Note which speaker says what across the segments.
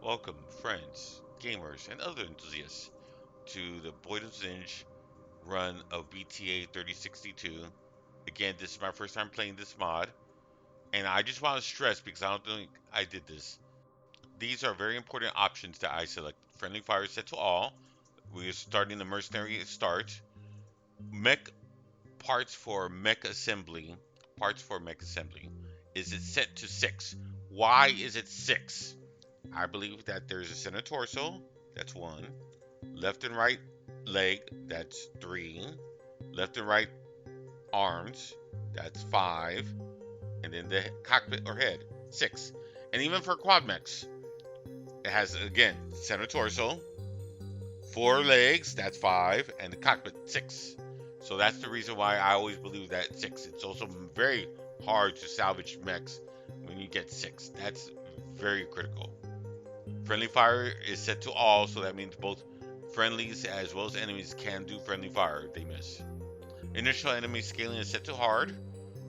Speaker 1: Welcome, friends, gamers, and other enthusiasts, to the BoydofZINJ run of BTA3062. Again, this is my first time playing this mod, and I just want to stress, because I don't think I did this, these are very important options that I select. Friendly fire set to all. We are starting the mercenary at start. Mech parts for mech assembly. Is it set to 6? Why is it 6? I believe that there's a center torso, that's 1. Left and right leg, that's 3. Left and right arms, that's 5. And then the cockpit or head, 6. And even for quad mechs, it has, again, center torso, 4 legs, that's 5, and the cockpit, 6. So that's the reason why I always believe that 6. It's also very hard to salvage mechs when you get 6. That's very critical. Friendly fire is set to all, so that means both friendlies as well as enemies can do friendly fire if they miss. Initial enemy scaling is set to hard.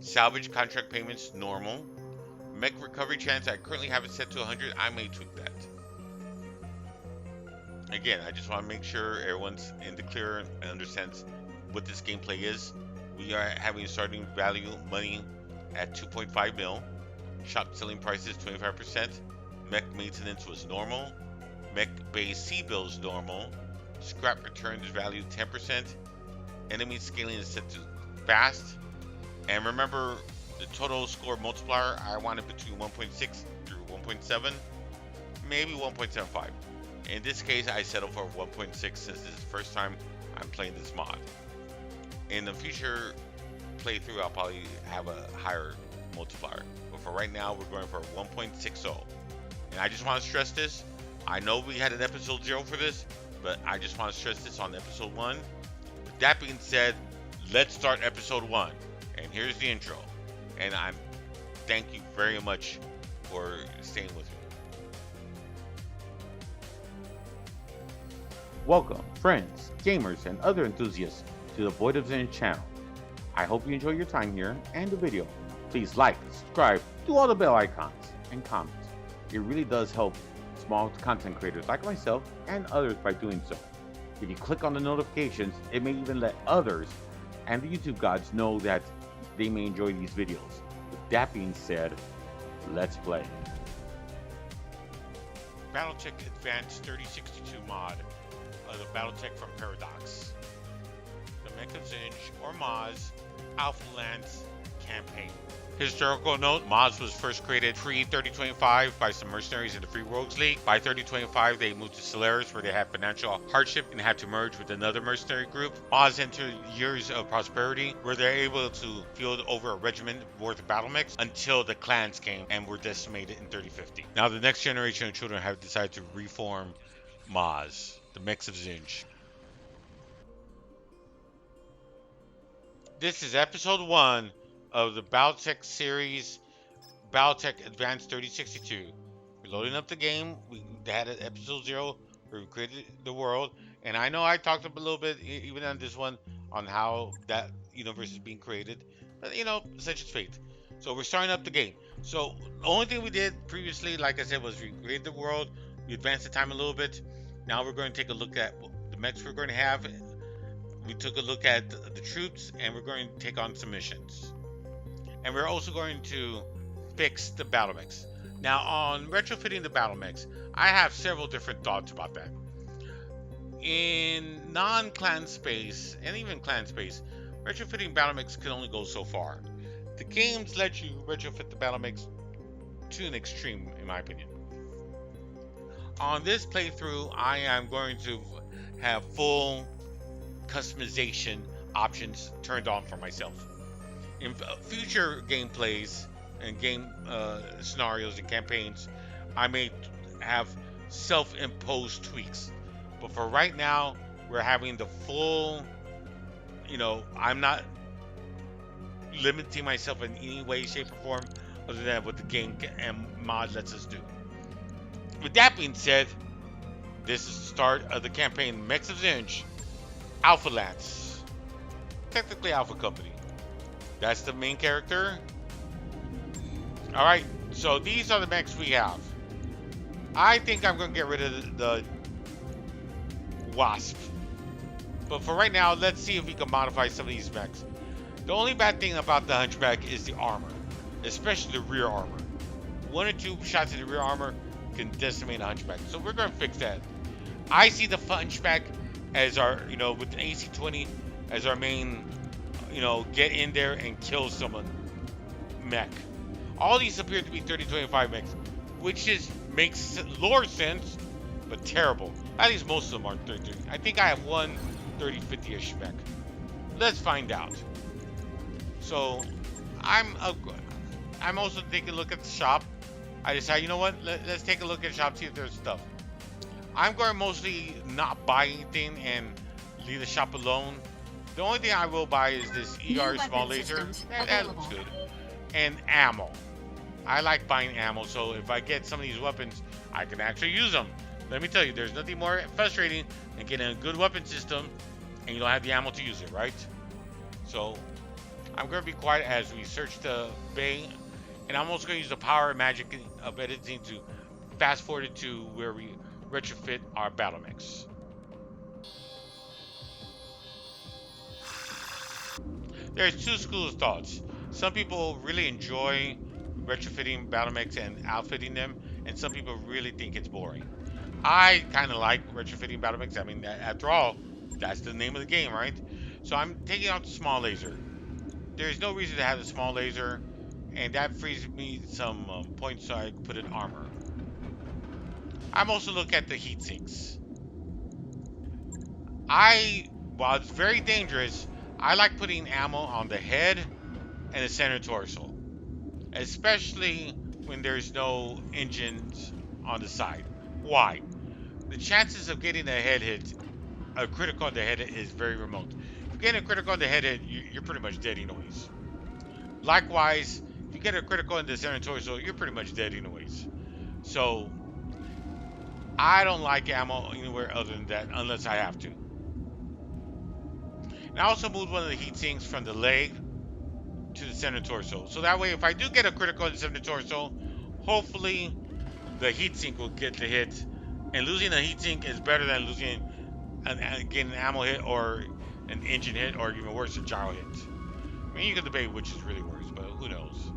Speaker 1: Salvage contract payments normal. Mech recovery chance, I currently have it set to 100. I may tweak that. Again, I just want to make sure everyone's in the clear and understands what this gameplay is. We are having a starting value money at 2.5 mil. Shop selling prices 25%. Mech maintenance was normal. Mech base C bills normal. Scrap returns value 10%. Enemy scaling is set to fast. And remember, the total score multiplier, I want it between 1.6 through 1.7, maybe 1.75. In this case, I settled for 1.6 since this is the first time I'm playing this mod. In the future playthrough, I'll probably have a higher multiplier. But for right now, we're going for 1.60. And I just want to stress this. I know we had an episode 0 for this, but I just want to stress this on episode 1. With that being said, let's start episode 1. And here's the intro. And I thank you very much for staying with me.
Speaker 2: Welcome, friends, gamers, and other enthusiasts to the BoydofZINJ channel. I hope you enjoy your time here and the video. Please like, subscribe, do all the bell icons, and comment. It really does help small content creators like myself and others by doing so. If you click on the notifications, it may even let others and the YouTube gods know that they may enjoy these videos. With that being said, let's play.
Speaker 1: Battletech Advanced 3062 mod of the Battletech from Paradox. The Mech of Zinj, or MoZ, Alpha Lance campaign. Historical note, MoZ was first created pre-3025 by some mercenaries in the Free Rogues League. By 3025, they moved to Solaris, where they had financial hardship and had to merge with another mercenary group. MoZ entered years of prosperity, where they're able to field over a regiment worth of battle mechs until the clans came and were decimated in 3050. Now the next generation of children have decided to reform MoZ, the Mechs of Zinj. This is episode 1 of the Battletech series, Battletech Advanced 3062. We're loading up the game. We had an episode 0 where we created the world, and I know I talked a little bit, even on this one, on how that universe is being created, but you know, such is fate. So we're starting up the game. So the only thing we did previously, like I said, was we created the world, we advanced the time a little bit. Now we're going to take a look at the mechs we're going to have. We took a look at the troops, and we're going to take on some missions. And we're also going to fix the battle mechs. Now, on retrofitting the battle mechs, I have several different thoughts about that. In non-clan space, and even clan space, retrofitting battle mechs can only go so far. The games let you retrofit the battle mechs to an extreme, in my opinion. On this playthrough, I am going to have full customization options turned on for myself. In future gameplays and game scenarios and campaigns, I may have self-imposed tweaks. But for right now, we're having the full, I'm not limiting myself in any way, shape, or form other than what the game and mod lets us do. With that being said, this is the start of the campaign Mechs of Zinj, Alpha Lance. Technically Alpha Company. That's the main character. Alright, so these are the mechs we have. I think I'm going to get rid of the Wasp. But for right now, let's see if we can modify some of these mechs. The only bad thing about the Hunchback is the armor, especially the rear armor. 1 or 2 shots in the rear armor can decimate a Hunchback. So we're going to fix that. I see the Hunchback as our, with the AC-20 as our main, get in there and kill someone mech. All these appear to be 3025 mechs, which makes lore sense, but terrible. At least most of them are 30. I think I have one 3050-ish mech. Let's find out. So I'm also taking a look at the shop. I decided, you know what? Let's take a look at the shop, see if there's stuff. I'm going to mostly not buy anything and leave the shop alone. The only thing I will buy is this ER small laser. That looks good. And ammo. I like buying ammo, so if I get some of these weapons, I can actually use them. Let me tell you, there's nothing more frustrating than getting a good weapon system and you don't have the ammo to use it, right? So I'm going to be quiet as we search the bay, and I'm also going to use the power and magic of editing to fast forward it to where we retrofit our battle mechs. There's two schools of thoughts. Some people really enjoy retrofitting battle mechs and outfitting them, and some people really think it's boring. I kind of like retrofitting battle mechs. I mean, after all, that's the name of the game, right? So I'm taking out the small laser. There's no reason to have the small laser, and that frees me some points so I can put in armor. I'm also looking at the heat sinks. While it's very dangerous, I like putting ammo on the head and the center torso, especially when there's no engines on the side. Why? The chances of getting a head hit, a critical on the head hit, is very remote. If you get a critical on the head hit, you're pretty much dead anyways. Likewise, if you get a critical in the center torso, you're pretty much dead anyways. So I don't like ammo anywhere other than that unless I have to. And I also moved one of the heat sinks from the leg to the center torso. So that way, if I do get a critical in the center torso, hopefully the heat sink will get the hit. And losing a heat sink is better than losing getting an ammo hit or an engine hit, or even worse, a gyro hit. I mean, you can debate which is really worse, but who knows.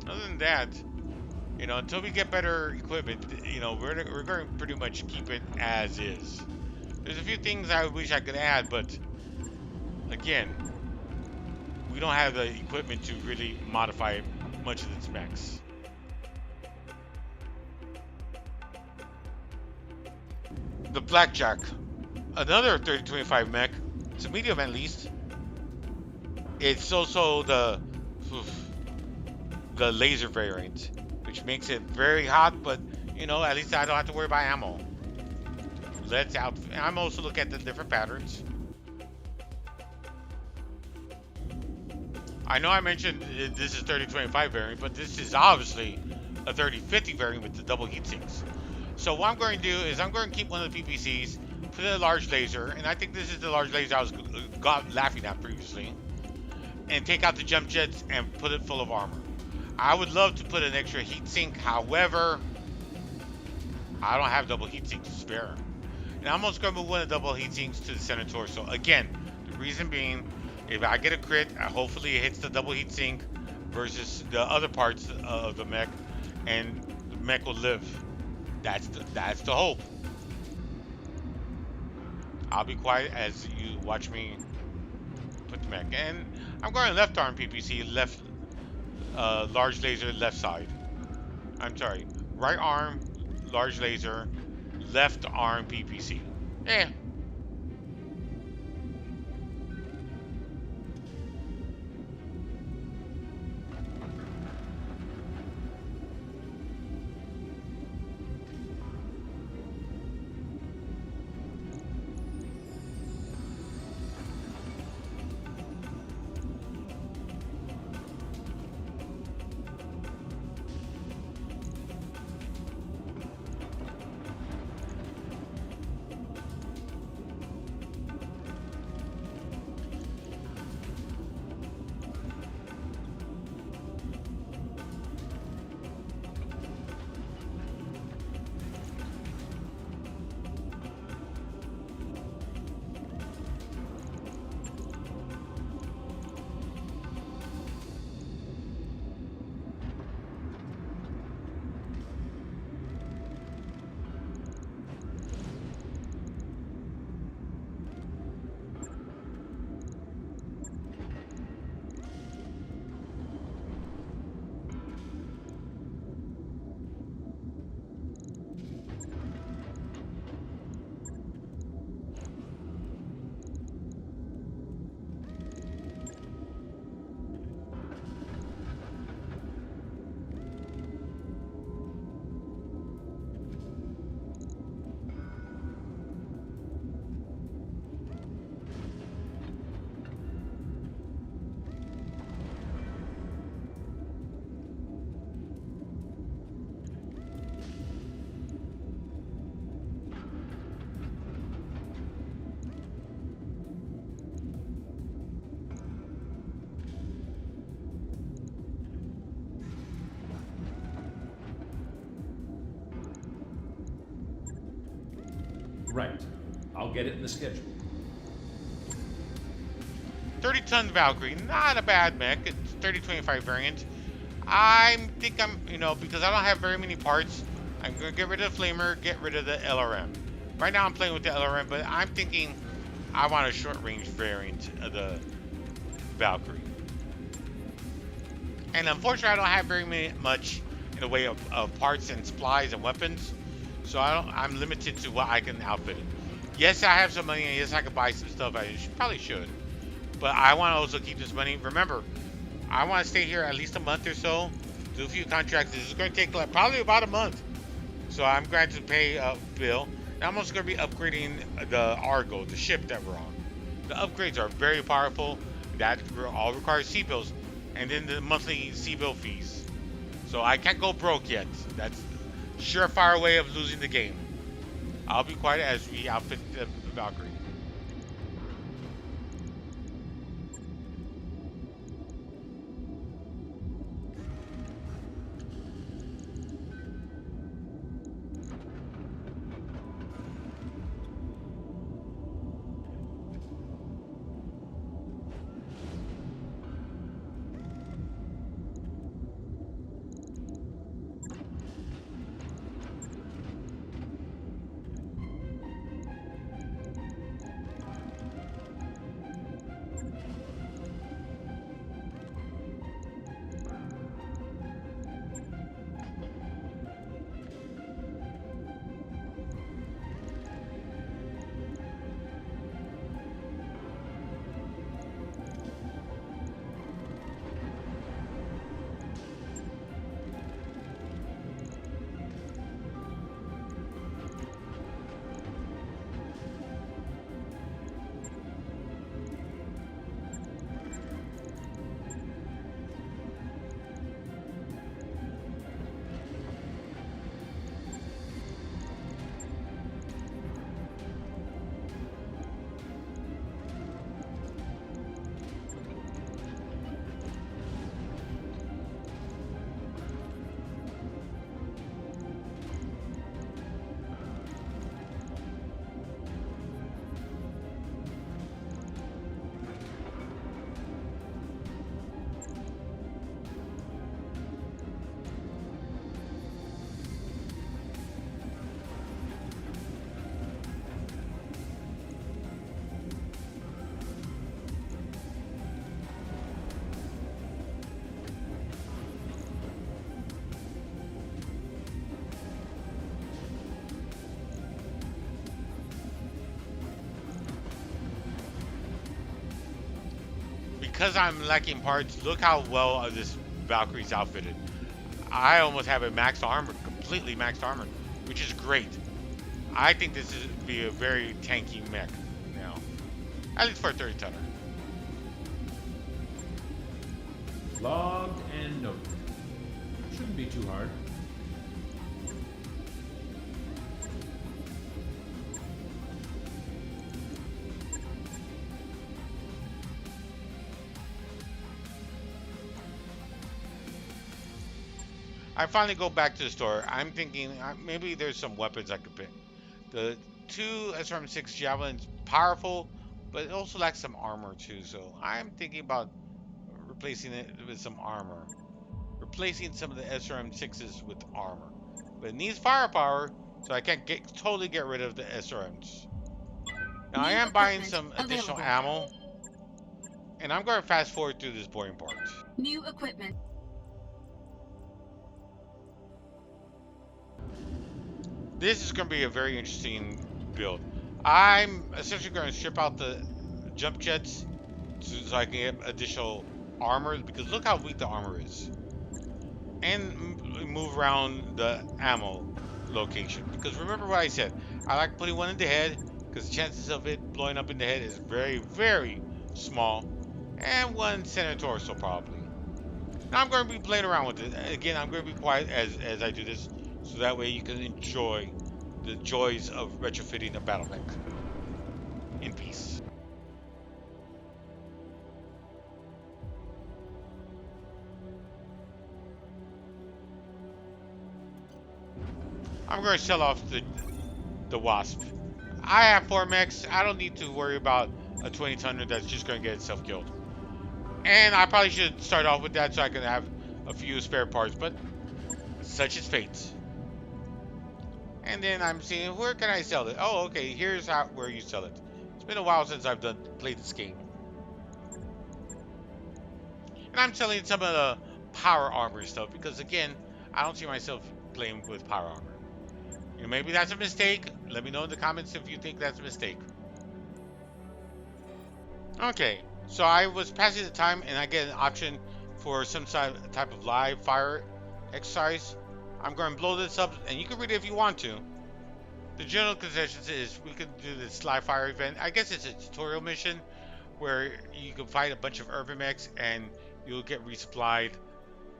Speaker 1: Other than that, until we get better equipment, we're going to pretty much keep it as is. There's a few things I wish I could add, but again, we don't have the equipment to really modify much of the specs. The Blackjack, another 3025 mech. It's a medium at least. It's also the laser variant, which makes it very hot, but at least I don't have to worry about ammo. I'm also looking at the different patterns. I know I mentioned this is 3025 variant, but this is obviously a 3050 variant with the double heat sinks. So what I'm going to do is I'm going to keep one of the PPCs, put in a large laser, and I think this is the large laser I was laughing at previously, and take out the jump jets and put it full of armor. I would love to put an extra heat sink, however, I don't have double heat sinks to spare. And I'm also going to move one of the double heat sinks to the center torso. Again, the reason being, if I get a crit, hopefully it hits the double heat sink versus the other parts of the mech, and the mech will live. That's the hope. I'll be quiet as you watch me put the mech. And I'm going left arm PPC, left large laser, left side. I'm sorry, right arm, large laser, left arm PPC. Yeah.
Speaker 3: Right. I'll get it in the schedule.
Speaker 1: 30-ton Valkyrie, not a bad mech. It's 3025 variant. You know, because I don't have very many parts, I'm going to get rid of the Flamer, get rid of the LRM. Right now I'm playing with the LRM, but I'm thinking I want a short-range variant of the Valkyrie. And unfortunately, I don't have much in the way of parts and supplies and weapons, so I'm limited to what I can outfit it. Yes, I have some money, and yes, I can buy some stuff. Probably should, but I want to also keep this money. Remember, I want to stay here at least a month or so, do a few contracts. This is going to take probably about a month, so I'm going to pay a bill. And I'm also going to be upgrading the Argo, the ship that we're on. The upgrades are very powerful. That all requires C-bills, and then the monthly C-bill fees. So I can't go broke yet. That's a surefire way of losing the game. I'll be quiet as we outfit the Valkyrie. Because I'm lacking parts, look how well this Valkyrie's outfitted. I almost have a maxed armor, completely maxed armor, which is great. I think this is be a very tanky mech now, at least for a 30-tonner.
Speaker 3: Logged and noted. Shouldn't be too hard.
Speaker 1: I finally go back to the store. I'm thinking maybe there's some weapons I could pick. The two SRM-6 Javelins, powerful, but it also lacks some armor too. So I'm thinking about replacing it with some armor. Replacing some of the SRM-6s with armor. But it needs firepower, so I can't totally get rid of the SRMs. Now I am buying some additional ammo. And I'm going to fast forward through this boring part.
Speaker 4: New equipment.
Speaker 1: This is going to be a very interesting build. I'm essentially going to strip out the jump jets so I can get additional armor, because look how weak the armor is. And move around the ammo location. Because remember what I said, I like putting one in the head, because the chances of it blowing up in the head is very, very small. And one center torso probably. Now I'm going to be playing around with it. Again, I'm going to be quiet as I do this, so that way you can enjoy the joys of retrofitting a Battletech in peace. I'm going to sell off the Wasp. I have 4 mechs. I don't need to worry about a 20-tonner that's just going to get itself killed. And I probably should start off with that so I can have a few spare parts, but such is fate. And then I'm seeing, where can I sell it? Oh, okay, here's where you sell it. It's been a while since I've played this game. And I'm selling some of the power armor stuff because, again, I don't see myself playing with power armor. You know, maybe that's a mistake. Let me know in the comments if you think that's a mistake. Okay, so I was passing the time and I get an option for some type of live fire exercise. I'm going to blow this up, and you can read it if you want to. The general consensus is we could do this live fire event. I guess it's a tutorial mission where you can fight a bunch of urban mechs and you'll get resupplied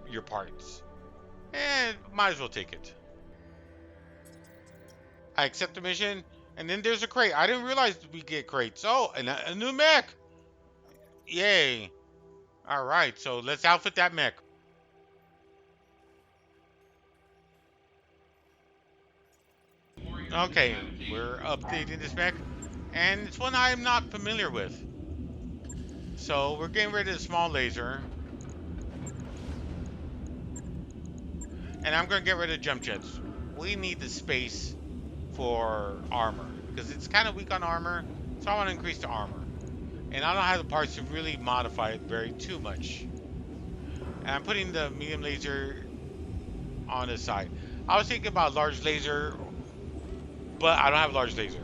Speaker 1: your parts. And might as well take it. I accept the mission, and then there's a crate. I didn't realize we get crates. Oh, and a new mech! Yay! Alright, so let's outfit that mech. Okay, we're updating this mech, and it's one I'm not familiar with. So we're getting rid of the small laser. And I'm going to get rid of jump jets. We need the space for armor, because it's kind of weak on armor, so I want to increase the armor. And I don't have the parts to really modify it too much. And I'm putting the medium laser on the side. I was thinking about large laser, but I don't have large laser.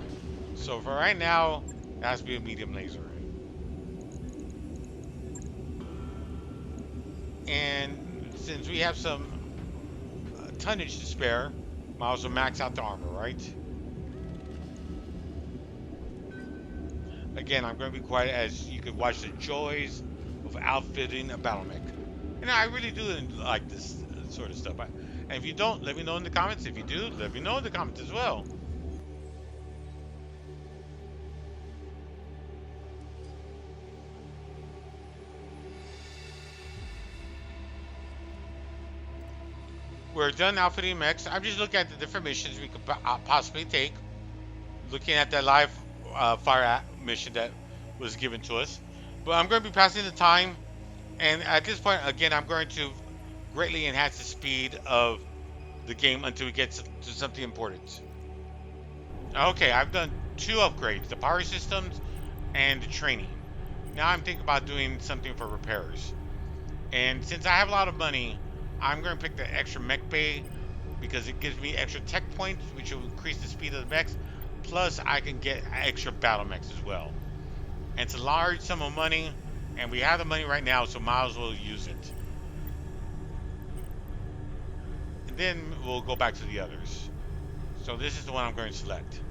Speaker 1: So for right now, it has to be a medium laser. And since we have some tonnage to spare, might as well max out the armor, right? Again, I'm going to be quiet as you can watch the joys of outfitting a battle mech. And I really do like this sort of stuff. And if you don't, let me know in the comments. If you do, let me know in the comments as well. We're done outfitting mechs. I'm just looking at the different missions we could possibly take. Looking at that live fire mission that was given to us. But I'm going to be passing the time. And at this point, again, I'm going to greatly enhance the speed of the game until we get to something important. Okay, I've done 2 upgrades, the power systems and the training. Now I'm thinking about doing something for repairs. And since I have a lot of money, I'm going to pick the extra mech bay because it gives me extra tech points, which will increase the speed of the mechs. Plus, I can get extra battle mechs as well. And it's a large sum of money, and we have the money right now, so might as well use it. And then we'll go back to the others. So this is the one I'm going to select.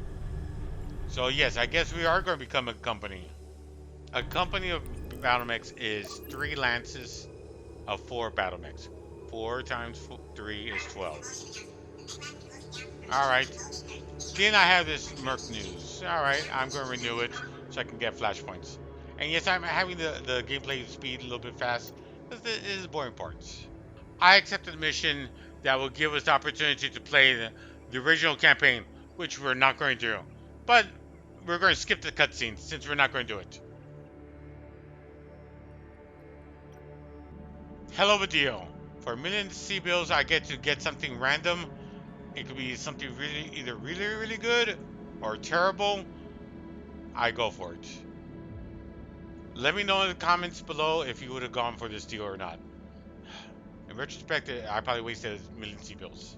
Speaker 1: So yes, I guess we are going to become a company. A company of battle mechs is 3 lances of 4 battle mechs. 4 times 3 is 12. Alright. Then I have this Merc news. Alright, I'm going to renew it so I can get flashpoints. And yes, I'm having the gameplay speed a little bit fast because it is boring parts. I accepted the mission that will give us the opportunity to play the original campaign, which we're not going to do. But we're going to skip the cutscenes since we're not going to do it. Hell of a deal. For a million C-bills, I get to get something random. It could be something either really good or terrible. I go for it. Let me know in the comments below if you would have gone for this deal or not. In retrospect, I probably wasted a million C-bills.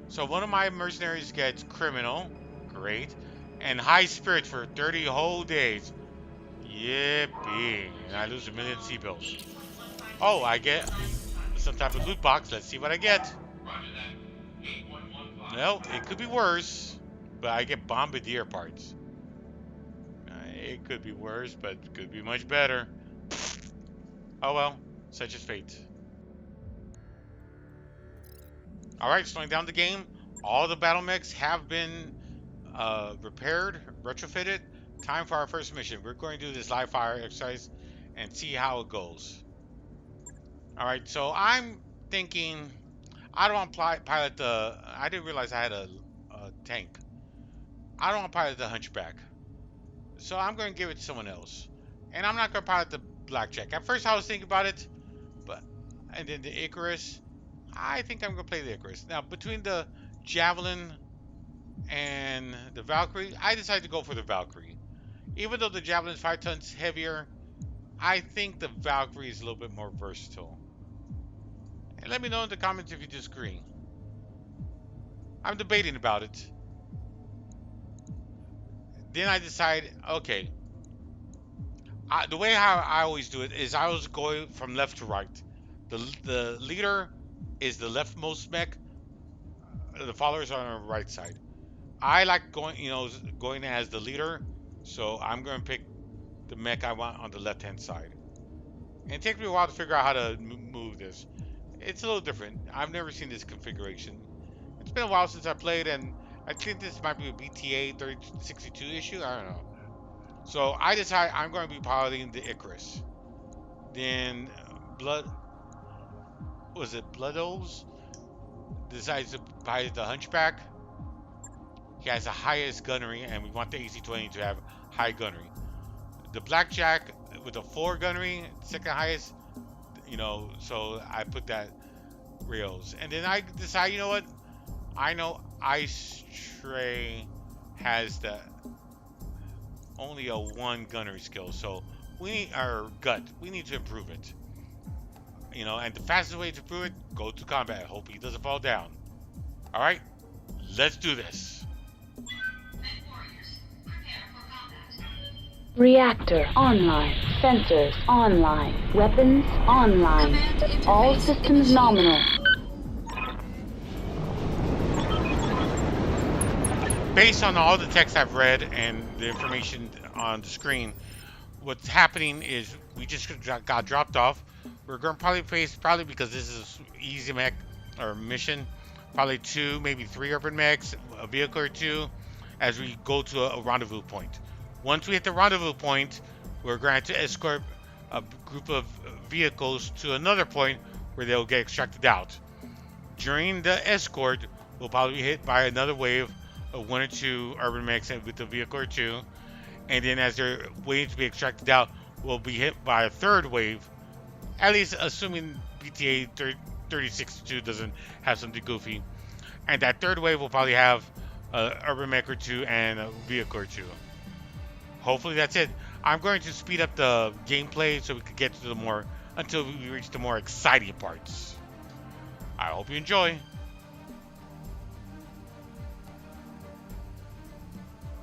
Speaker 1: So one of my mercenaries gets criminal, great, and high spirits for 30 whole days. Yippee. And I lose a million C-bills. Oh, I get some type of loot box. Let's see what I get. No, it could be worse, but I get bombardier parts. It could be worse, but it could be much better. Oh well, such is fate. Alright, slowing down the game. All the battle mechs have been repaired, retrofitted. Time for our first mission. We're going to do this live fire exercise and see how it goes. Alright, so I'm thinking I don't want to pilot the. I didn't realize I had a tank. I don't want to pilot the Hunchback, so I'm going to give it to someone else, and I'm not going to pilot the Blackjack. At first, I was thinking about it, but and then the Icarus. I think I'm going to play the Icarus. Now, between the Javelin and the Valkyrie, I decided to go for the Valkyrie. Even though the Javelin is 5 tons heavier, I think the Valkyrie is a little bit more versatile. And let me know in the comments if you disagree. I'm debating about it. Then I decide, okay, the way how I always do it is I always go from left to right. The leader is the leftmost mech. The followers are on the right side. I like going as the leader, so I'm going to pick the mech I want on the left-hand side. And it takes me a while to figure out how to move this. It's a little different. I've never seen this configuration. It's been a while since I played, and I think this might be a BTA3062 issue. I don't know. So I decide I'm going to be piloting the Icarus. Then Bloodos decides to pilot the Hunchback. He has the highest gunnery, and we want the AC-20 to have high gunnery. The Blackjack with a 4 gunnery, second highest, so I put that rails. And then I decide, you know what? I know Ice Tray has only a 1 gunnery skill, so we need our gut. We need to improve it. And the fastest way to improve it, go to combat. Hope he doesn't fall down. All right, let's do this.
Speaker 4: Reactor online. Sensors online. Weapons online. All systems nominal.
Speaker 1: Based on all the text I've read and the information on the screen, what's happening is we just got dropped off. We're going to probably face, because this is easy mech or mission, probably 2, maybe 3 urban mechs, a vehicle or 2, as we go to a rendezvous point. Once we hit the rendezvous point, we're going to escort a group of vehicles to another point where they'll get extracted out. During the escort, we'll probably be hit by another wave of 1 or 2 urban mechs with a vehicle or 2, and then as they're waiting to be extracted out, we'll be hit by a third wave, at least assuming BTA 3062 doesn't have something goofy. And that third wave will probably have an urban mech or 2 and a vehicle or 2. Hopefully that's it. I'm going to speed up the gameplay so we can get to until we reach the more exciting parts. I hope you enjoy.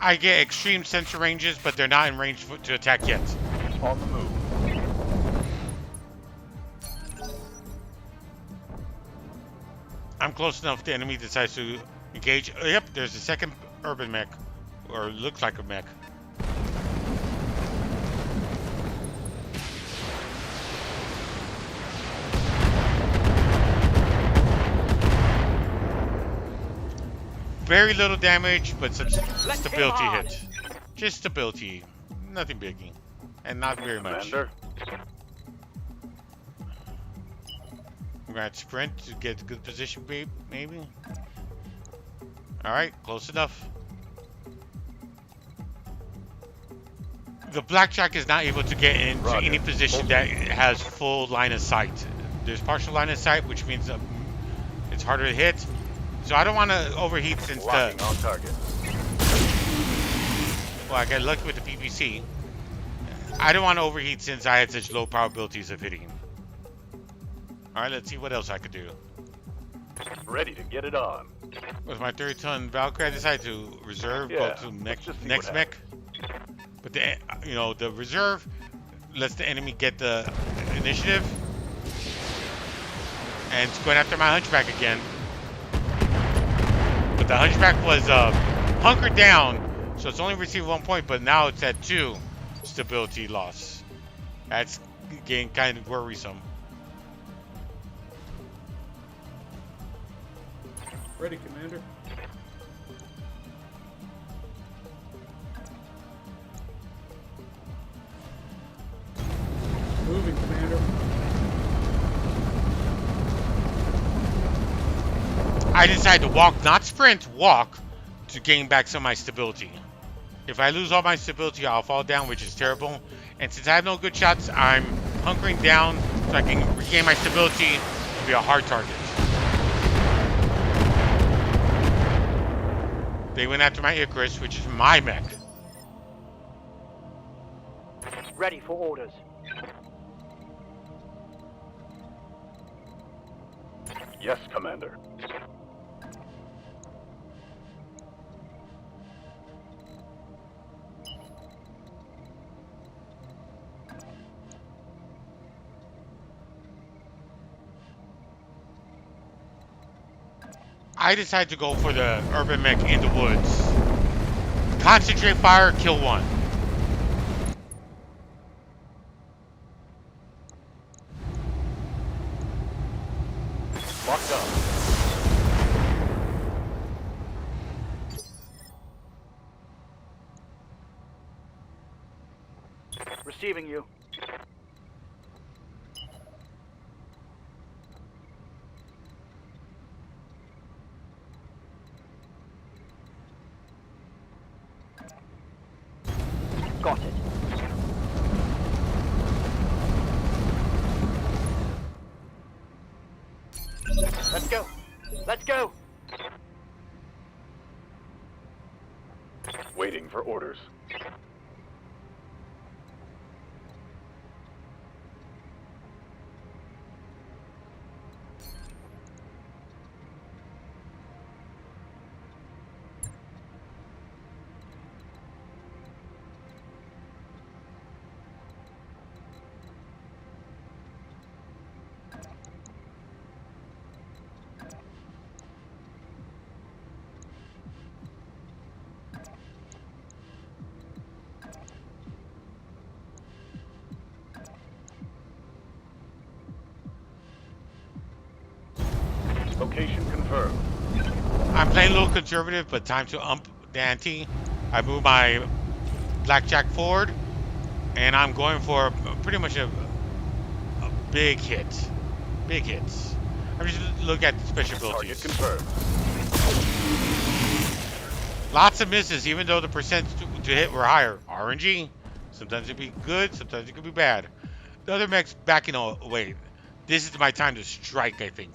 Speaker 1: I get extreme sensor ranges, but they're not in range to attack yet.
Speaker 5: On the move.
Speaker 1: I'm close enough the enemy decides to engage. Yep, there's a second urban mech, or looks like a mech. Very little damage, but some stability hit. Just stability, nothing biggie, and not very much.
Speaker 5: Commander.
Speaker 1: We're gonna sprint to get a good position, maybe. All right, close enough. The Blackjack is not able to get into any position that has full line of sight. There's partial line of sight, which means it's harder to hit. So I don't want to overheat since
Speaker 5: Locking on target.
Speaker 1: Well, I got lucky with the PPC. I don't want to overheat since I had such low probabilities of hitting. All right, let's see what else I could do.
Speaker 5: Ready to get it on.
Speaker 1: With my 30-ton Valkyrie, I decided to reserve, go to next mech. But the reserve lets the enemy get the initiative, and it's going after my Hunchback again. But the Hunchback was hunkered down, so it's only received 1 point, but now it's at 2 stability loss. That's getting kind of worrisome.
Speaker 3: Ready, Commander. Moving, Commander.
Speaker 1: I decided to walk, not sprint, walk, to gain back some of my stability. If I lose all my stability, I'll fall down, which is terrible. And since I have no good shots, I'm hunkering down so I can regain my stability and be a hard target. They went after my Icarus, which is my mech.
Speaker 6: Ready for orders.
Speaker 5: Yes, Commander.
Speaker 1: I decided to go for the urban mech in the woods. Concentrate fire, kill one.
Speaker 5: Locked up.
Speaker 6: Receiving you. Got it. Let's go. Let's go.
Speaker 5: Waiting for orders. Location confirmed.
Speaker 1: I'm playing a little conservative, but time to ump the ante. I move my blackjack forward, and I'm going for pretty much a big hit. Big hits. I'm just looking at the special
Speaker 5: Target
Speaker 1: abilities.
Speaker 5: confirmed.
Speaker 1: Lots of misses, even though the percents to hit were higher. RNG. Sometimes it could be good, sometimes it could be bad. The other mech's backing away. This is my time to strike, I think.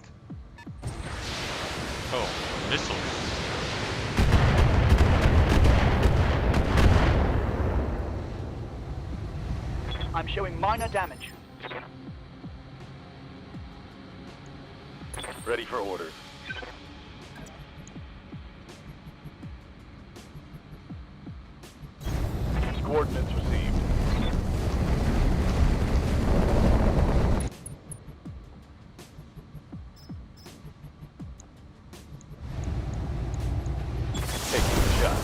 Speaker 1: Oh, missiles.
Speaker 6: I'm showing minor damage.
Speaker 5: Ready for orders. Coordinates received. Taking the shot.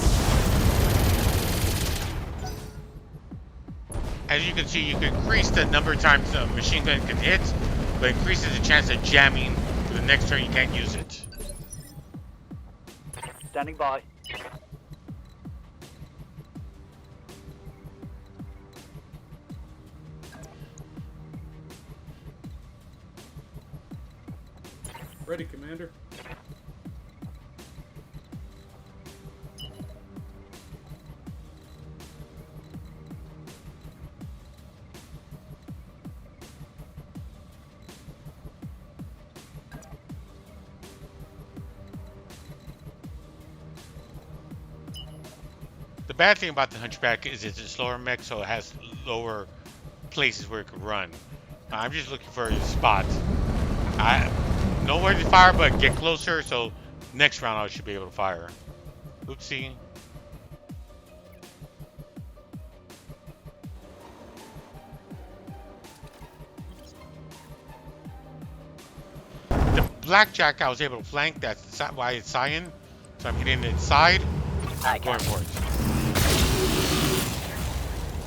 Speaker 1: As you can see, you can increase the number of times a machine gun can hit, but increases the chance of jamming for the next turn you can't use it.
Speaker 6: Standing by.
Speaker 3: Ready, Commander.
Speaker 1: The bad thing about the Hunchback is it's a slower mech, so it has lower places where it can run. I'm just looking for a spot. I know where to fire, but get closer, so next round I should be able to fire. Oopsie. The blackjack I was able to flank, that's why it's cyan. So I'm hitting it side. I'm going for it.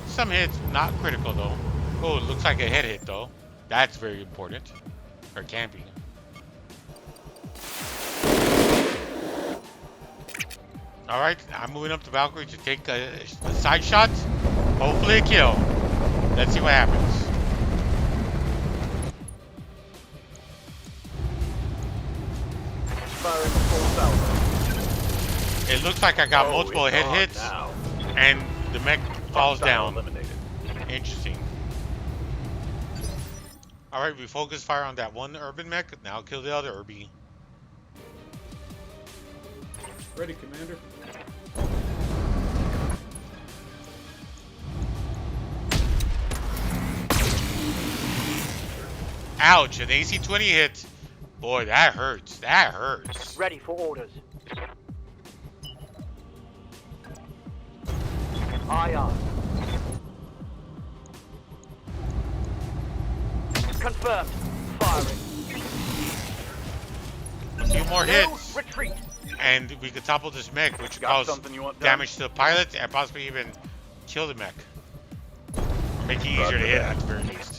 Speaker 1: Some hits, not critical though. Oh, it looks like a head hit though. That's very important. Or can be. Alright, I'm moving up the Valkyrie to take a side shot. Hopefully a kill. Let's see what happens.
Speaker 6: Firing
Speaker 1: It looks like I got
Speaker 5: Oh,
Speaker 1: multiple
Speaker 5: it's
Speaker 1: head
Speaker 5: on
Speaker 1: hits,
Speaker 5: now.
Speaker 1: and the mech falls
Speaker 5: Hostile
Speaker 1: down.
Speaker 5: eliminated.
Speaker 1: Interesting. Alright, we focus fire on that one urban mech. Now kill the other Urbie.
Speaker 3: Ready, Commander.
Speaker 1: Ouch, an AC-20 hit. Boy, that hurts. That hurts.
Speaker 6: Ready for orders. Aye, aye. Confirmed. Firing.
Speaker 1: A few more
Speaker 6: No
Speaker 1: hits,
Speaker 6: retreat.
Speaker 1: and we could topple this mech, which would
Speaker 5: Got
Speaker 1: cause
Speaker 5: something you want done?
Speaker 1: damage to the pilot and possibly even kill the mech. Or make it easier
Speaker 5: Roger
Speaker 1: to hit
Speaker 5: that.
Speaker 1: at the very least.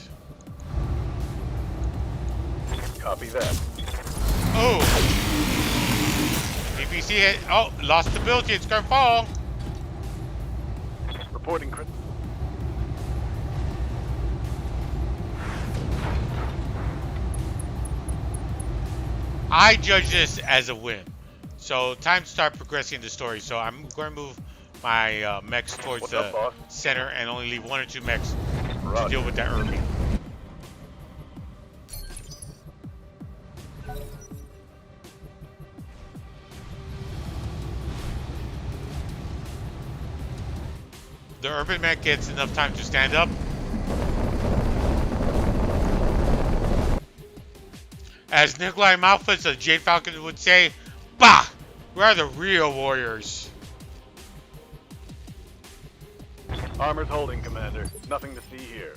Speaker 5: Copy that.
Speaker 1: Oh! PPC hit. Oh, lost stability. It's gonna fall.
Speaker 5: Reporting crit.
Speaker 1: I judge this as a win. So time to start progressing the story. So I'm going to move my mechs towards
Speaker 5: What's
Speaker 1: the
Speaker 5: up, boss?
Speaker 1: center and only leave 1 or 2 mechs to
Speaker 5: Roger.
Speaker 1: deal with that Urbie. The urban mech gets enough time to stand up. As Nikolai Malfitz of Jade Falcon would say, bah! We are the real warriors.
Speaker 5: Armor's holding, Commander. Nothing to see here.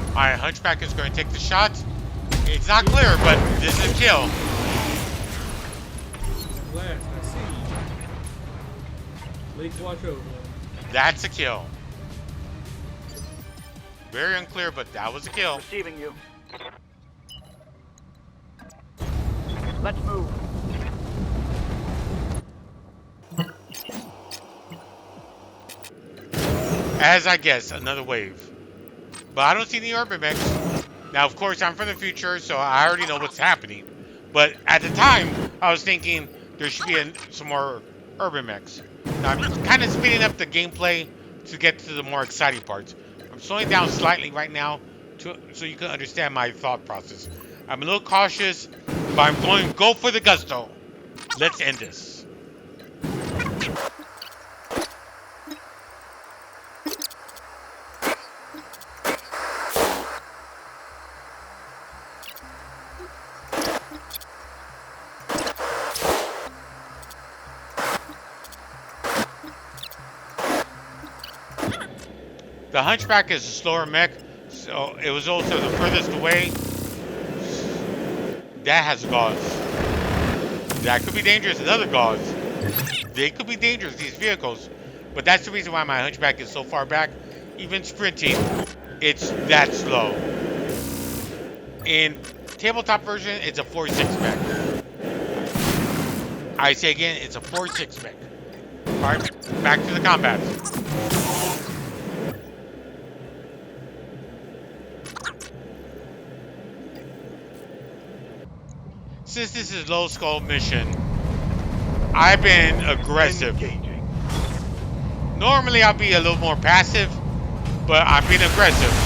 Speaker 1: Alright, Hunchback is going to take the shot. It's not clear, but this is a kill.
Speaker 3: Last, I see you. Lake watch over.
Speaker 1: That's a kill. Very unclear, but that was a kill.
Speaker 6: Receiving you. Let's move.
Speaker 1: As I guess, another wave. But I don't see any urban mechs. Now, of course, I'm from the future, so I already know what's happening. But at the time, I was thinking there should be some more urban mechs. Now, I'm kind of speeding up the gameplay to get to the more exciting parts. I'm slowing down slightly right now so you can understand my thought process. I'm a little cautious, but I'm going to go for the gusto. Let's end this. The Hunchback is a slower mech, so it was also the furthest away. That has gauze. That could be dangerous. Another gauze. They could be dangerous, these vehicles. But that's the reason why my Hunchback is so far back. Even sprinting, it's that slow. In tabletop version, it's a 4.6 mech. I say again, it's a 4.6 mech. Alright, back to the combat. Since this is low skull mission, I've been aggressive.
Speaker 5: Engaging.
Speaker 1: Normally I'll be a little more passive, but I'm being aggressive.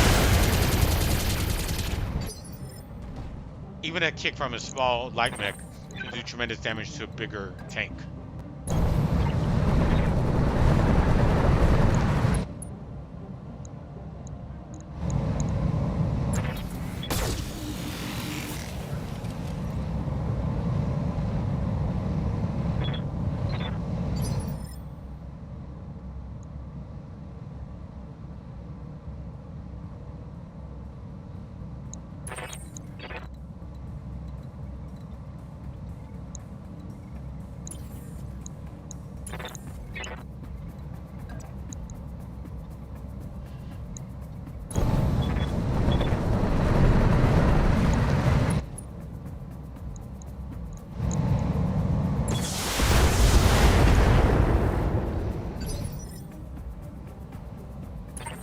Speaker 1: Even a kick from a small light mech can do tremendous damage to a bigger tank.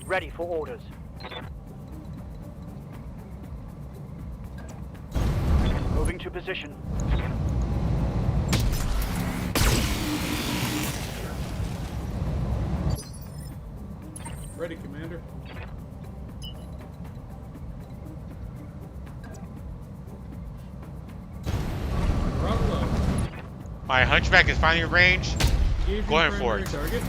Speaker 6: Ready for orders. to position.
Speaker 3: Ready, Commander. Bravo.
Speaker 1: My hunchback is finally in range.
Speaker 3: Engaging
Speaker 1: Going for
Speaker 3: primary
Speaker 1: it.
Speaker 3: Target.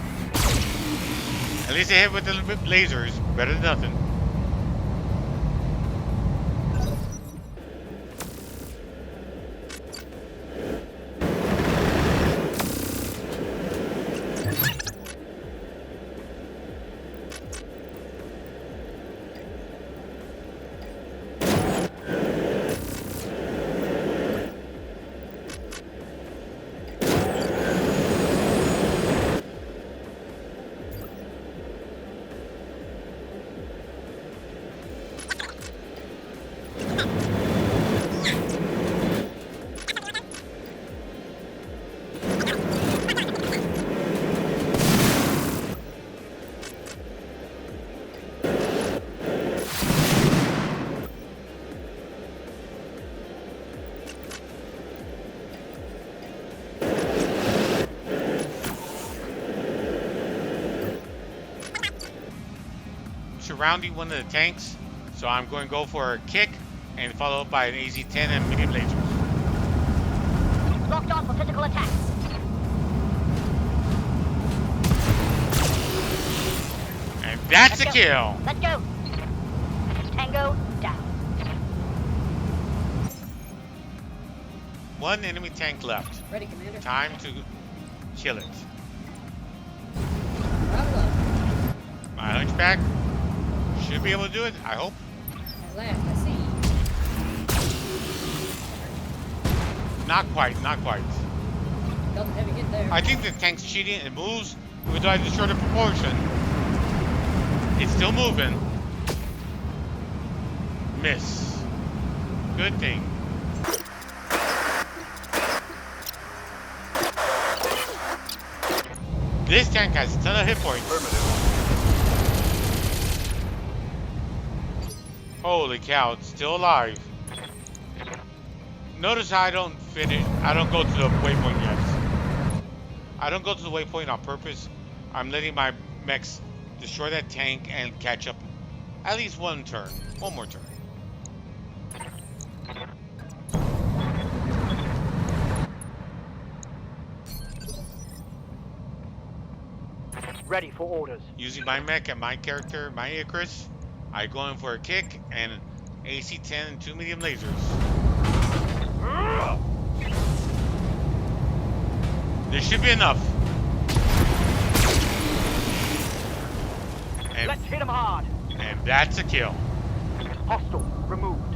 Speaker 1: At least I hit with the lasers. Better than nothing. Surrounding one of the tanks, so I'm going to go for a kick and followed by an AZ-10 and medium lasers.
Speaker 7: Locked on for physical attack.
Speaker 1: And that's a kill.
Speaker 7: Let's go. Tango down.
Speaker 1: One enemy tank left.
Speaker 8: Ready, Commander.
Speaker 1: Time to kill it.
Speaker 8: Bravo.
Speaker 1: My hunchback should be able to do it, I hope.
Speaker 8: At last, I see.
Speaker 1: Not quite, not quite.
Speaker 8: Felt a heavy hit there.
Speaker 1: I think the tank's cheating and moves, even though I destroyed the proportion. It's still moving. Miss. Good thing. This tank has a ton of hit points. Holy cow, it's still alive. Notice how I don't finish, I don't go to the waypoint yet. I don't go to the waypoint on purpose. I'm letting my mechs destroy that tank and catch up at least one turn. One more turn.
Speaker 6: Ready for orders.
Speaker 1: Using my mech and my character, my Icarus, I go in for a kick and AC-10 and 2 medium lasers. This should be enough. And,
Speaker 6: Let's hit him hard.
Speaker 1: and that's a kill.
Speaker 6: Hostile removed.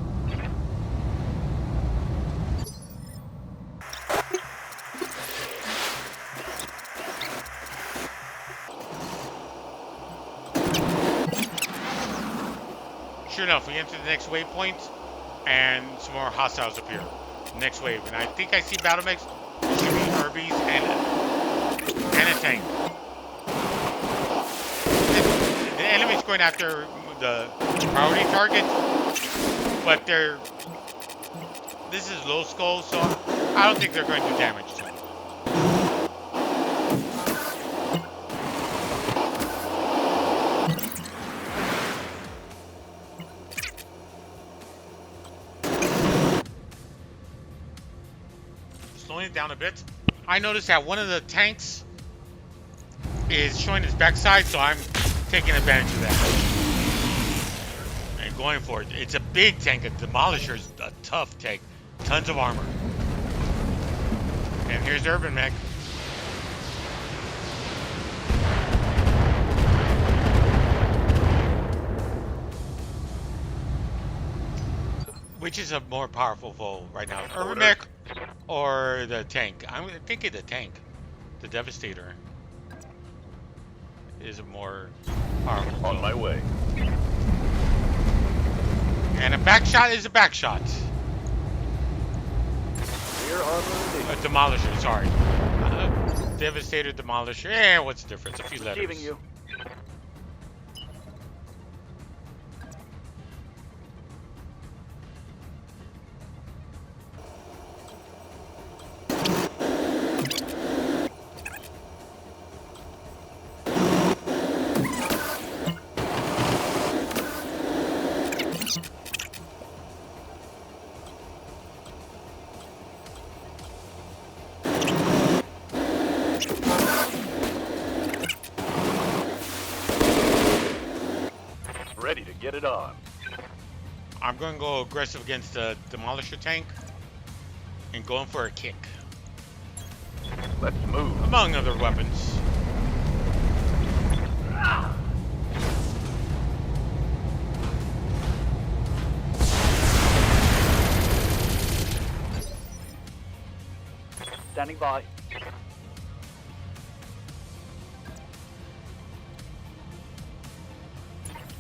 Speaker 1: Sure enough, we enter the next waypoint, and some more hostiles appear. Next wave, and I think I see battle mechs. There should be Herbies and a tank. The enemy's going after the priority target, but this is low skull, so I don't think they're going to do damage to him. Slowing it down a bit. I noticed that one of the tanks is showing its backside, so I'm taking advantage of that and going for it. It's a big tank. A Demolisher is a tough tank. Tons of armor. And here's the Urban Mech. Which is a more powerful foe right now? Urban Mech or the tank? I'm thinking the tank. The Devastator is a more powerful foe.
Speaker 5: On my way.
Speaker 1: And a back shot is a back shot.
Speaker 5: Clear armor.
Speaker 1: A Demolisher, sorry. Devastator, Demolisher. Eh, what's the difference? A few letters.
Speaker 6: Receiving you.
Speaker 5: Get it on.
Speaker 1: I'm going to go aggressive against the Demolisher tank and going for a kick,
Speaker 5: Let's move.
Speaker 1: among other weapons.
Speaker 6: Standing by.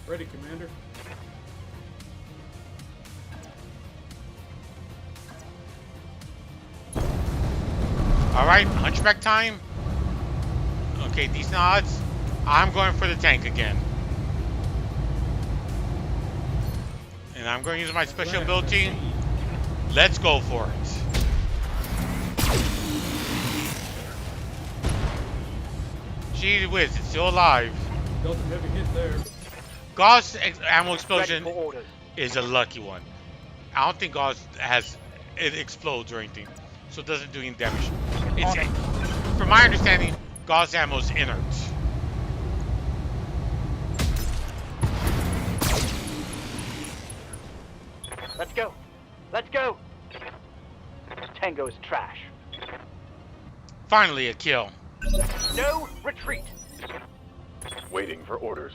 Speaker 3: Ready, Commander.
Speaker 1: All right, Hunchback time. Okay, decent odds. I'm going for the tank again. And I'm going to use my special ability. Let's go for it. Gee whiz, it's still alive.
Speaker 3: Dealt a heavy hit there.
Speaker 1: Gauss ammo
Speaker 6: Ready
Speaker 1: explosion
Speaker 6: for orders.
Speaker 1: is a lucky one. I don't think Gauss it explodes or anything, so it doesn't do any damage. From my understanding, Gauss ammo is inert.
Speaker 6: Let's go. Let's go. Tango is trash.
Speaker 1: Finally, a kill.
Speaker 6: No retreat.
Speaker 5: Waiting for orders.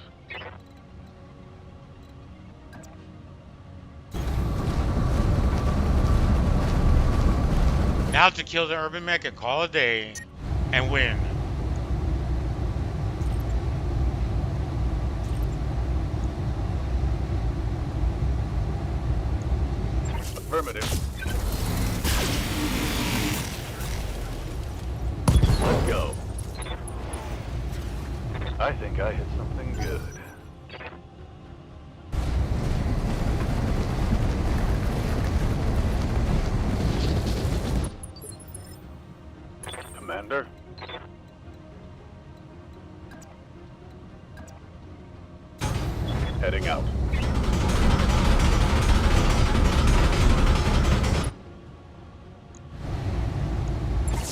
Speaker 1: Now to kill the urban mech and call it a day and win.
Speaker 5: Affirmative. Let's go. I think I hit something good. Commander? Heading out.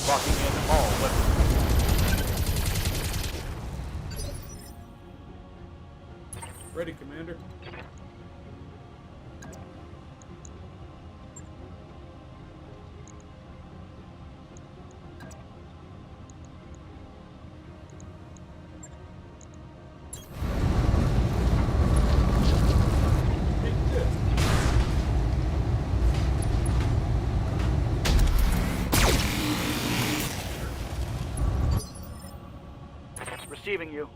Speaker 5: Locking in all weapons.
Speaker 3: Ready, Commander.
Speaker 6: Receiving you.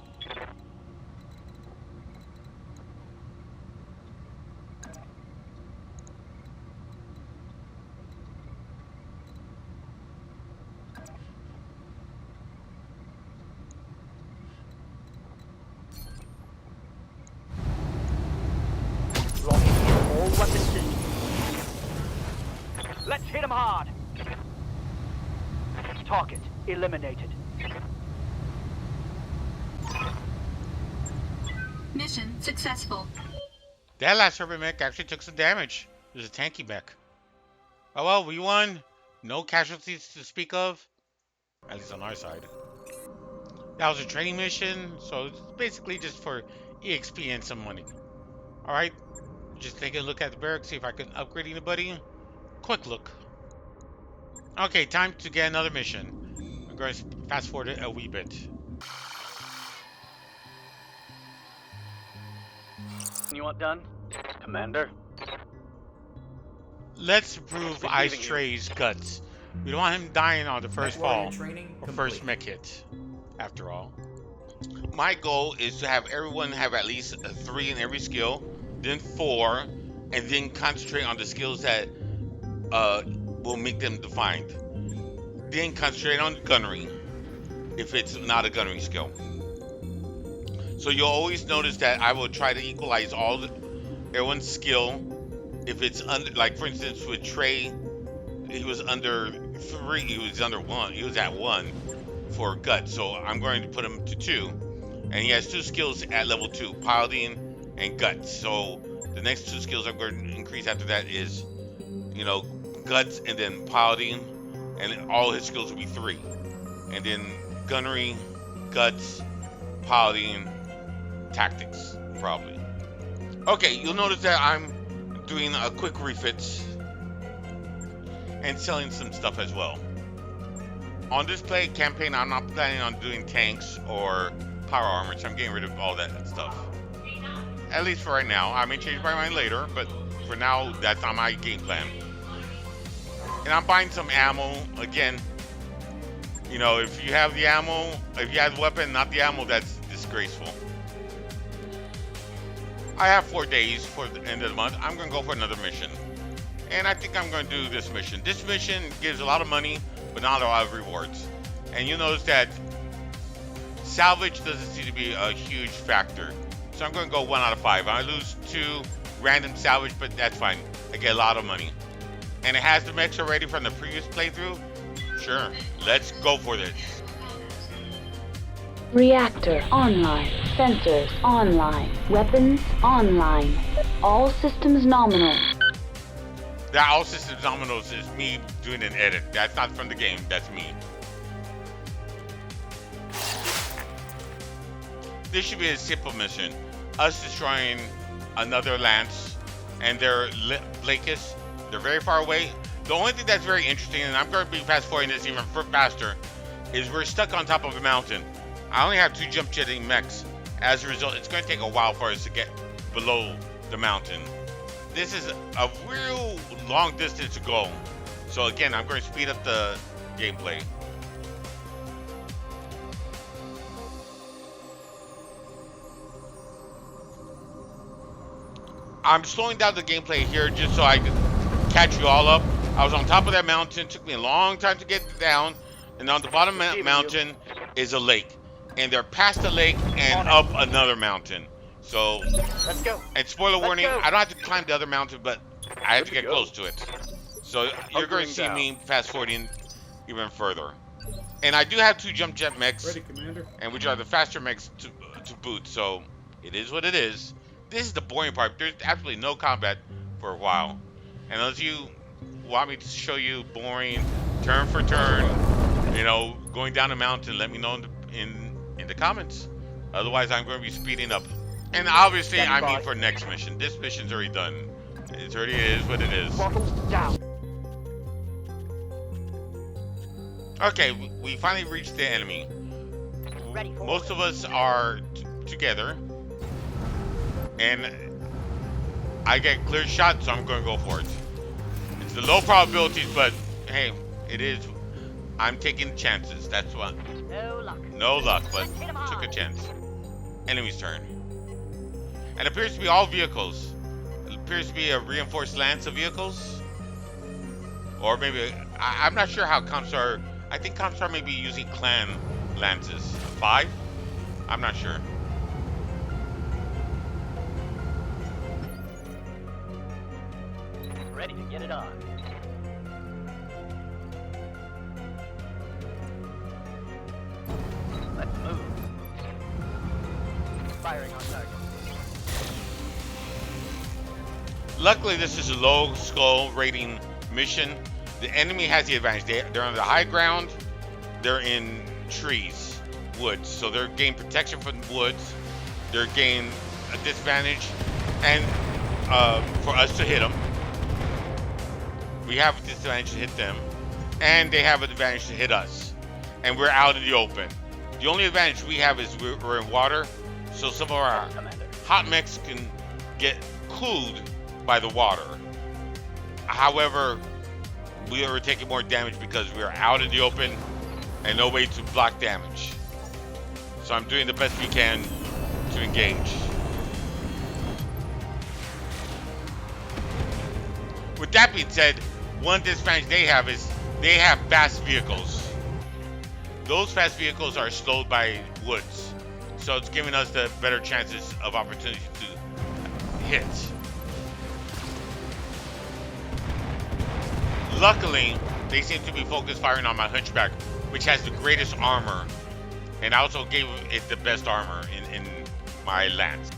Speaker 6: Locking in all weapon systems. Let's hit him hard. Target eliminated.
Speaker 9: Mission successful.
Speaker 1: That last urban mech actually took some damage. It was a tanky mech. Oh well, we won. No casualties to speak of. At least on our side. That was a training mission, so it's basically just for EXP and some money. Alright, just take a look at the barracks, see if I can upgrade anybody. Quick look. Okay, time to get another mission. I'm going to fast forward it a wee bit.
Speaker 6: You want done?
Speaker 5: Commander?
Speaker 1: Let's prove Ice Trey's guts. We don't want him dying on the first fall or first mech hit, after all. My goal is to have everyone have at least 3 in every skill, then 4, and then concentrate on the skills that will make them defined. Then concentrate on gunnery, if it's not a gunnery skill. So you'll always notice that I will try to equalize everyone's skill. If it's under, like for instance with Trey, he was under 3, he was under 1, he was at 1 for guts. So I'm going to put him to 2. And he has 2 skills at level 2, piloting and guts. So the next 2 skills I'm going to increase after that is, you know, guts and then piloting, and all his skills will be 3. And then gunnery, guts, piloting, tactics, probably. Okay, you'll notice that I'm doing a quick refits and selling some stuff as well. On this campaign, I'm not planning on doing tanks or power armor, so I'm getting rid of all that stuff. At least for right now. I may change my mind later, but for now, that's not my game plan. And I'm buying some ammo. Again, you know, if you have the ammo, if you have the weapon, not the ammo, that's disgraceful. I have 4 days for the end of the month. I'm going to go for another mission. And I think I'm going to do this mission. This mission gives a lot of money, but not a lot of rewards. And you notice that salvage doesn't seem to be a huge factor. So I'm going to go 1 out of 5. I lose 2 random salvage, but that's fine. I get a lot of money. And it has the mechs already from the previous playthrough. Sure, let's go for this.
Speaker 4: Reactor online. Sensors online. Weapons online. All systems nominal.
Speaker 1: That all systems nominals is me doing an edit. That's not from the game, that's me. This should be a simple mission. Us destroying another lance, and they're Blakist. They're very far away. The only thing that's very interesting, and I'm going to be fast forwarding this even faster, is we're stuck on top of a mountain. I only have 2 jump jetting mechs. As a result, it's going to take a while for us to get below the mountain. This is a real long distance to go. So again, I'm going to speed up the gameplay. I'm slowing down the gameplay here just so I can catch you all up. I was on top of that mountain. It took me a long time to get down. And on the bottom mountain is a lake. And they're past the lake and up another mountain. So,
Speaker 6: Let's go.
Speaker 1: and spoiler warning, I don't have to climb the other mountain, but I have to get close to it. So you're going to see me fast forwarding even further. And I do have 2 jump jet mechs.
Speaker 3: Ready, Commander.
Speaker 1: And which are the faster mechs to boot. So it is what it is. This is the boring part. There's absolutely no combat for a while. And unless you want me to show you boring, turn for turn, you know, going down a mountain, let me know in the comments. Otherwise, I'm going to be speeding up. And obviously, I mean for next mission. This mission's already done. It already is what it is.
Speaker 6: Down.
Speaker 1: Okay, we finally reached the enemy.
Speaker 7: Ready for
Speaker 1: Most of us are together. And I get clear shot, so I'm going to go for it. It's the low probabilities, but hey, it is. I'm taking chances. That's what.
Speaker 7: No luck.
Speaker 1: No luck, but
Speaker 7: Let's hit 'em
Speaker 1: took a
Speaker 7: hard.
Speaker 1: chance. Enemy's turn. And it appears to be all vehicles. It appears to be a reinforced lance of vehicles. Or maybe, I'm not sure how Comstar, I think Comstar may be using clan lances. 5? I'm not sure.
Speaker 6: Ready to get it on. Let's move. Firing on target.
Speaker 1: Luckily, this is a low skull rating mission. The enemy has the advantage. They're on the high ground. They're in trees, woods. So they're gaining protection from woods. They're gaining a disadvantage. And for us to hit them, we have a disadvantage to hit them. And they have an advantage to hit us. And we're out in the open. The only advantage we have is we're in water. So some of our hot mechs can get cooled by the water. However, we are taking more damage because we are out in the open and no way to block damage. So I'm doing the best we can to engage. With that being said, one disadvantage they have is they have fast vehicles. Those fast vehicles are slowed by woods. So it's giving us the better chances of opportunity to hit. Luckily, they seem to be focused firing on my hunchback, which has the greatest armor. And I also gave it the best armor in my lance.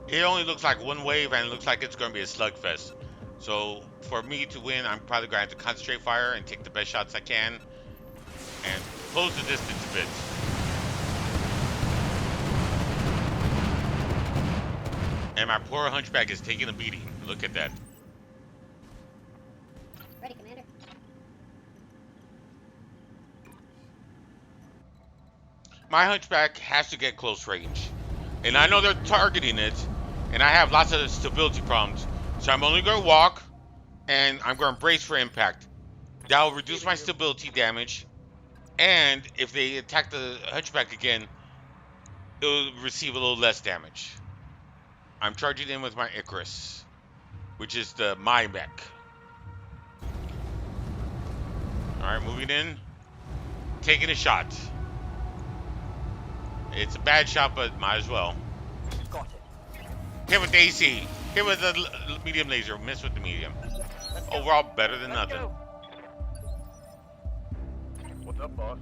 Speaker 1: It only looks like one wave, and it looks like it's going to be a slugfest. So for me to win, I'm probably going to have to concentrate fire and take the best shots I can and close the distance a bit. And my poor hunchback is taking a beating. Look at that.
Speaker 10: Ready, Commander.
Speaker 1: My hunchback has to get close range. And I know they're targeting it, and I have lots of stability problems. So I'm only going to walk, and I'm going to brace for impact. That will reduce my stability damage, and if they attack the hunchback again, it will receive a little less damage. I'm charging in with my Icarus, which is my mech. Alright, moving in. Taking a shot. It's a bad shot, but might as well.
Speaker 6: Got it.
Speaker 1: Hit with the AC. Hit with the medium laser. Miss with the medium. Overall, better than nothing.
Speaker 5: Go. What's up, boss?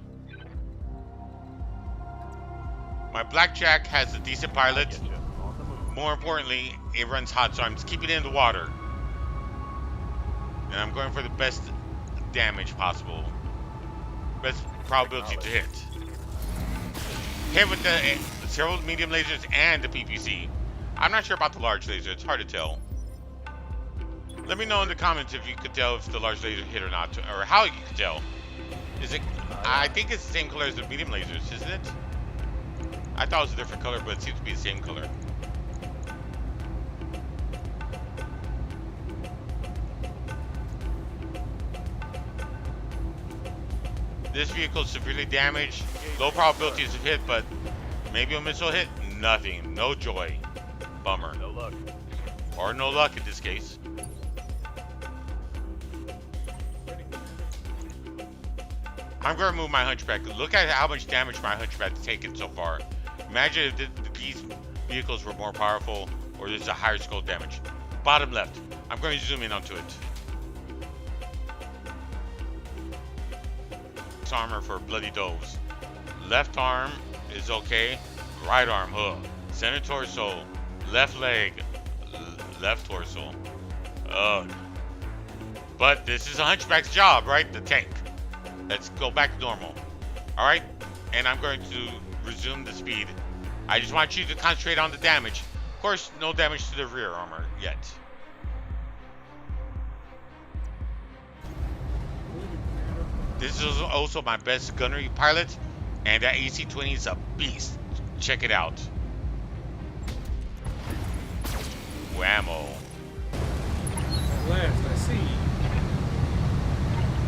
Speaker 1: My blackjack has a decent pilot.
Speaker 5: Get you on the move.
Speaker 1: More importantly, it runs hot, so I'm just keeping it in the water. And I'm going for the best damage possible. Best probability to hit. Hit with the several medium lasers and the PPC. I'm not sure about the large laser. It's hard to tell. Let me know in the comments if you could tell if the large laser hit or not, or how you could tell. Is it? I think it's the same color as the medium lasers, isn't it? I thought it was a different color, but it seems to be the same color. This vehicle is severely damaged. Low probabilities of hit, but maybe a missile hit? Nothing. No joy. Bummer.
Speaker 5: No luck.
Speaker 1: Or no luck in this case. I'm going to move my hunchback. Look at how much damage my hunchback's taken so far. Imagine if these vehicles were more powerful or there's a higher skull damage. Bottom left. I'm going to zoom in onto it. Armor for bloody doves. Left arm is okay. Right arm, center torso. Left leg. Left torso. Ugh. But this is a hunchback's job, right? The tank. Let's go back to normal. Alright? And I'm going to resume the speed. I just want you to concentrate on the damage. Of course, no damage to the rear armor yet. This is also my best gunnery pilot, and that AC-20 is a beast. Check it out. Whammo.
Speaker 3: At last, I see.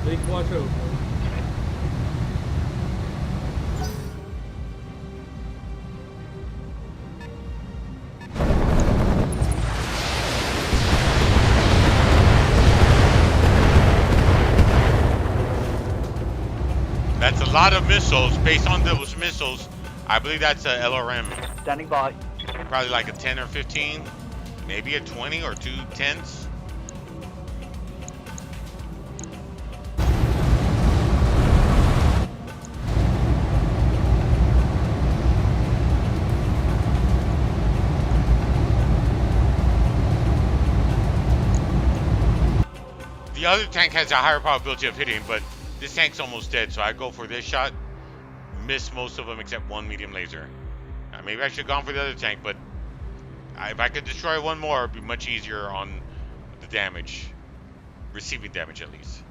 Speaker 3: Big plateau.
Speaker 1: That's a lot of missiles. Based on those missiles, I believe that's a LRM.
Speaker 6: Standing by.
Speaker 1: Probably like a 10 or 15, maybe a 20 or 2 10s. The other tank has a higher probability of hitting, but this tank's almost dead, so I go for this shot. Miss most of them except one medium laser. Maybe I should have gone for the other tank, but if I could destroy one more, it'd be much easier on the damage. Receiving damage, at least.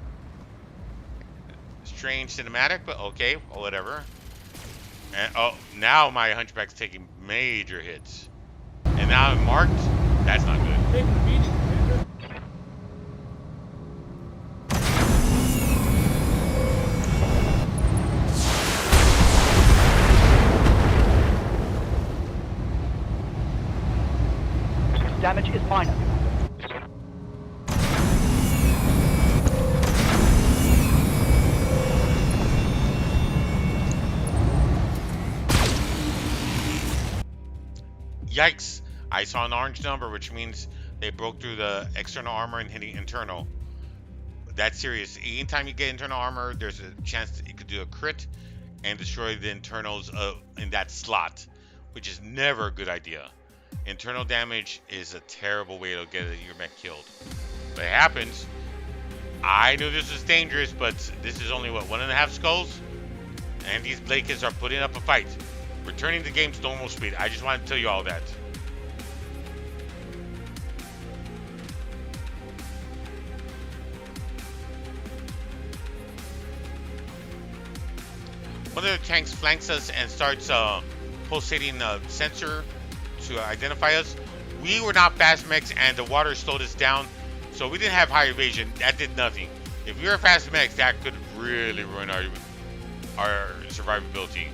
Speaker 1: Strange cinematic, but okay, whatever. And, oh, now my hunchback's taking major hits. And now I'm marked. That's not good.
Speaker 3: Taking a beating, Commander.
Speaker 6: Damage is minor.
Speaker 1: Yikes! I saw an orange number, which means they broke through the external armor and hitting internal. That's serious. Anytime you get internal armor, there's a chance that it could do a crit and destroy the internals in that slot, which is never a good idea. Internal damage is a terrible way to get your mech killed. But it happens. I knew this was dangerous, but this is only, what, 1.5 skulls? And these Blakes are putting up a fight. Returning the game's normal speed. I just wanted to tell you all that. One of the tanks flanks us and starts pulsating a sensor to identify us. We were not fast mechs and the water slowed us down, so we didn't have high evasion. That did nothing. If we were fast mechs, that could really ruin our survivability.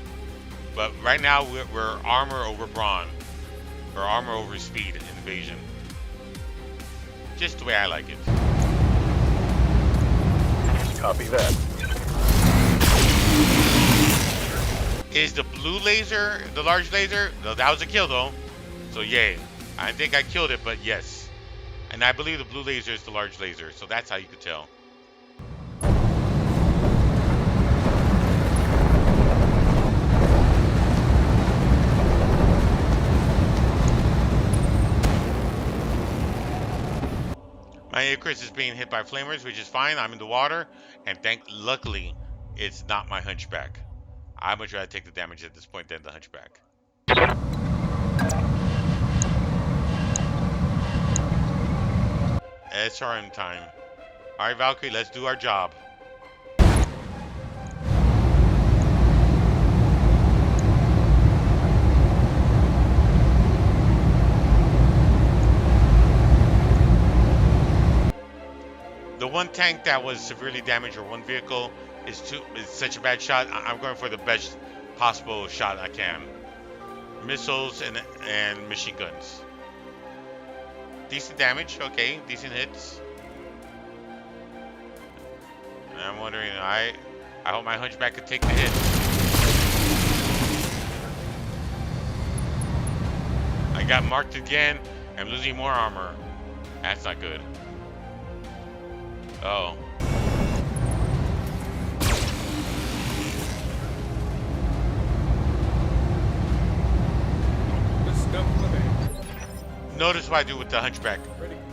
Speaker 1: But right now we're armor over brawn, or armor over speed and evasion. Just the way I like it.
Speaker 5: Copy that.
Speaker 1: Is the blue laser the large laser? No, that was a kill though. So yay. I didn't think I killed it, but yes. And I believe the blue laser is the large laser, so that's how you could tell. My Icarus is being hit by flamers, which is fine. I'm in the water, and luckily, it's not my hunchback. I much rather take the damage at this point than the hunchback. SRM time. All right, Valkyrie, let's do our job. The one tank that was severely damaged, or one vehicle, is such a bad shot. I'm going for the best possible shot I can. Missiles and machine guns. Decent damage, okay, decent hits. And I'm wondering, I hope my hunchback could take the hit. I got marked again. I'm losing more armor. That's not good. Oh. Notice what I do with the hunchback.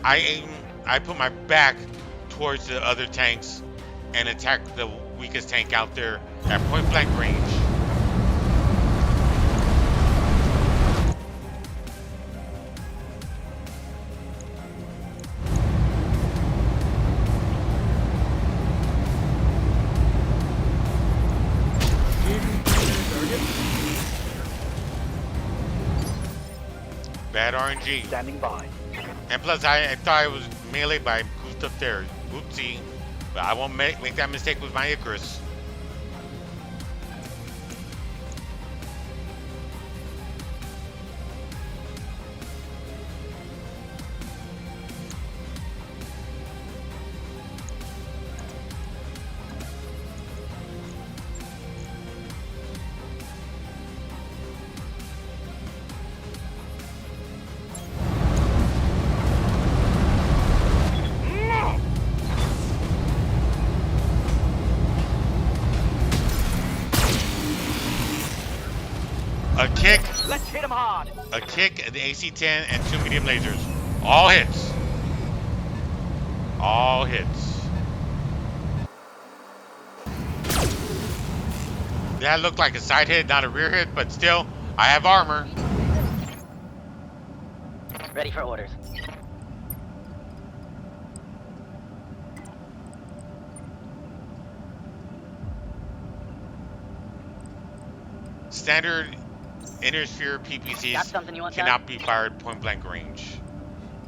Speaker 1: I put my back towards the other tanks and attack the weakest tank out there at point blank range. Bad RNG.
Speaker 5: Standing by.
Speaker 1: And plus, I thought I was melee, but I goofed up there. Oopsie. But I won't make that mistake with my Icarus. A kick.
Speaker 6: Let's hit him hard.
Speaker 1: A kick at the AC-10 and 2 medium lasers. All hits. All hits. That looked like a side hit, not a rear hit, but still, I have armor.
Speaker 6: Ready for orders.
Speaker 1: Standard inner sphere PPCs cannot be fired point blank range,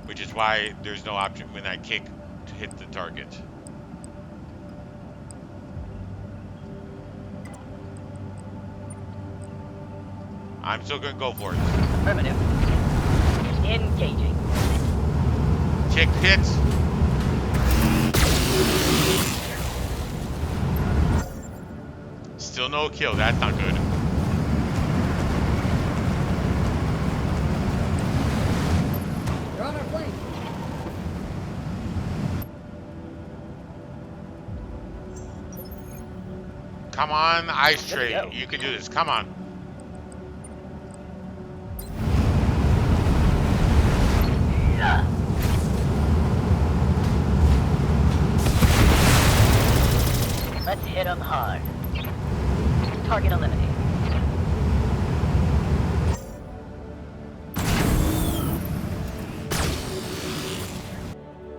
Speaker 1: which is why there's no option when I kick to hit the target. I'm still gonna go for it.
Speaker 6: Affirmative. Engaging.
Speaker 1: Kick hits. Still no kill, that's not good.
Speaker 8: They're on our flank.
Speaker 1: Come on, Ice Tray. You can do this. Come on.
Speaker 6: Target eliminated.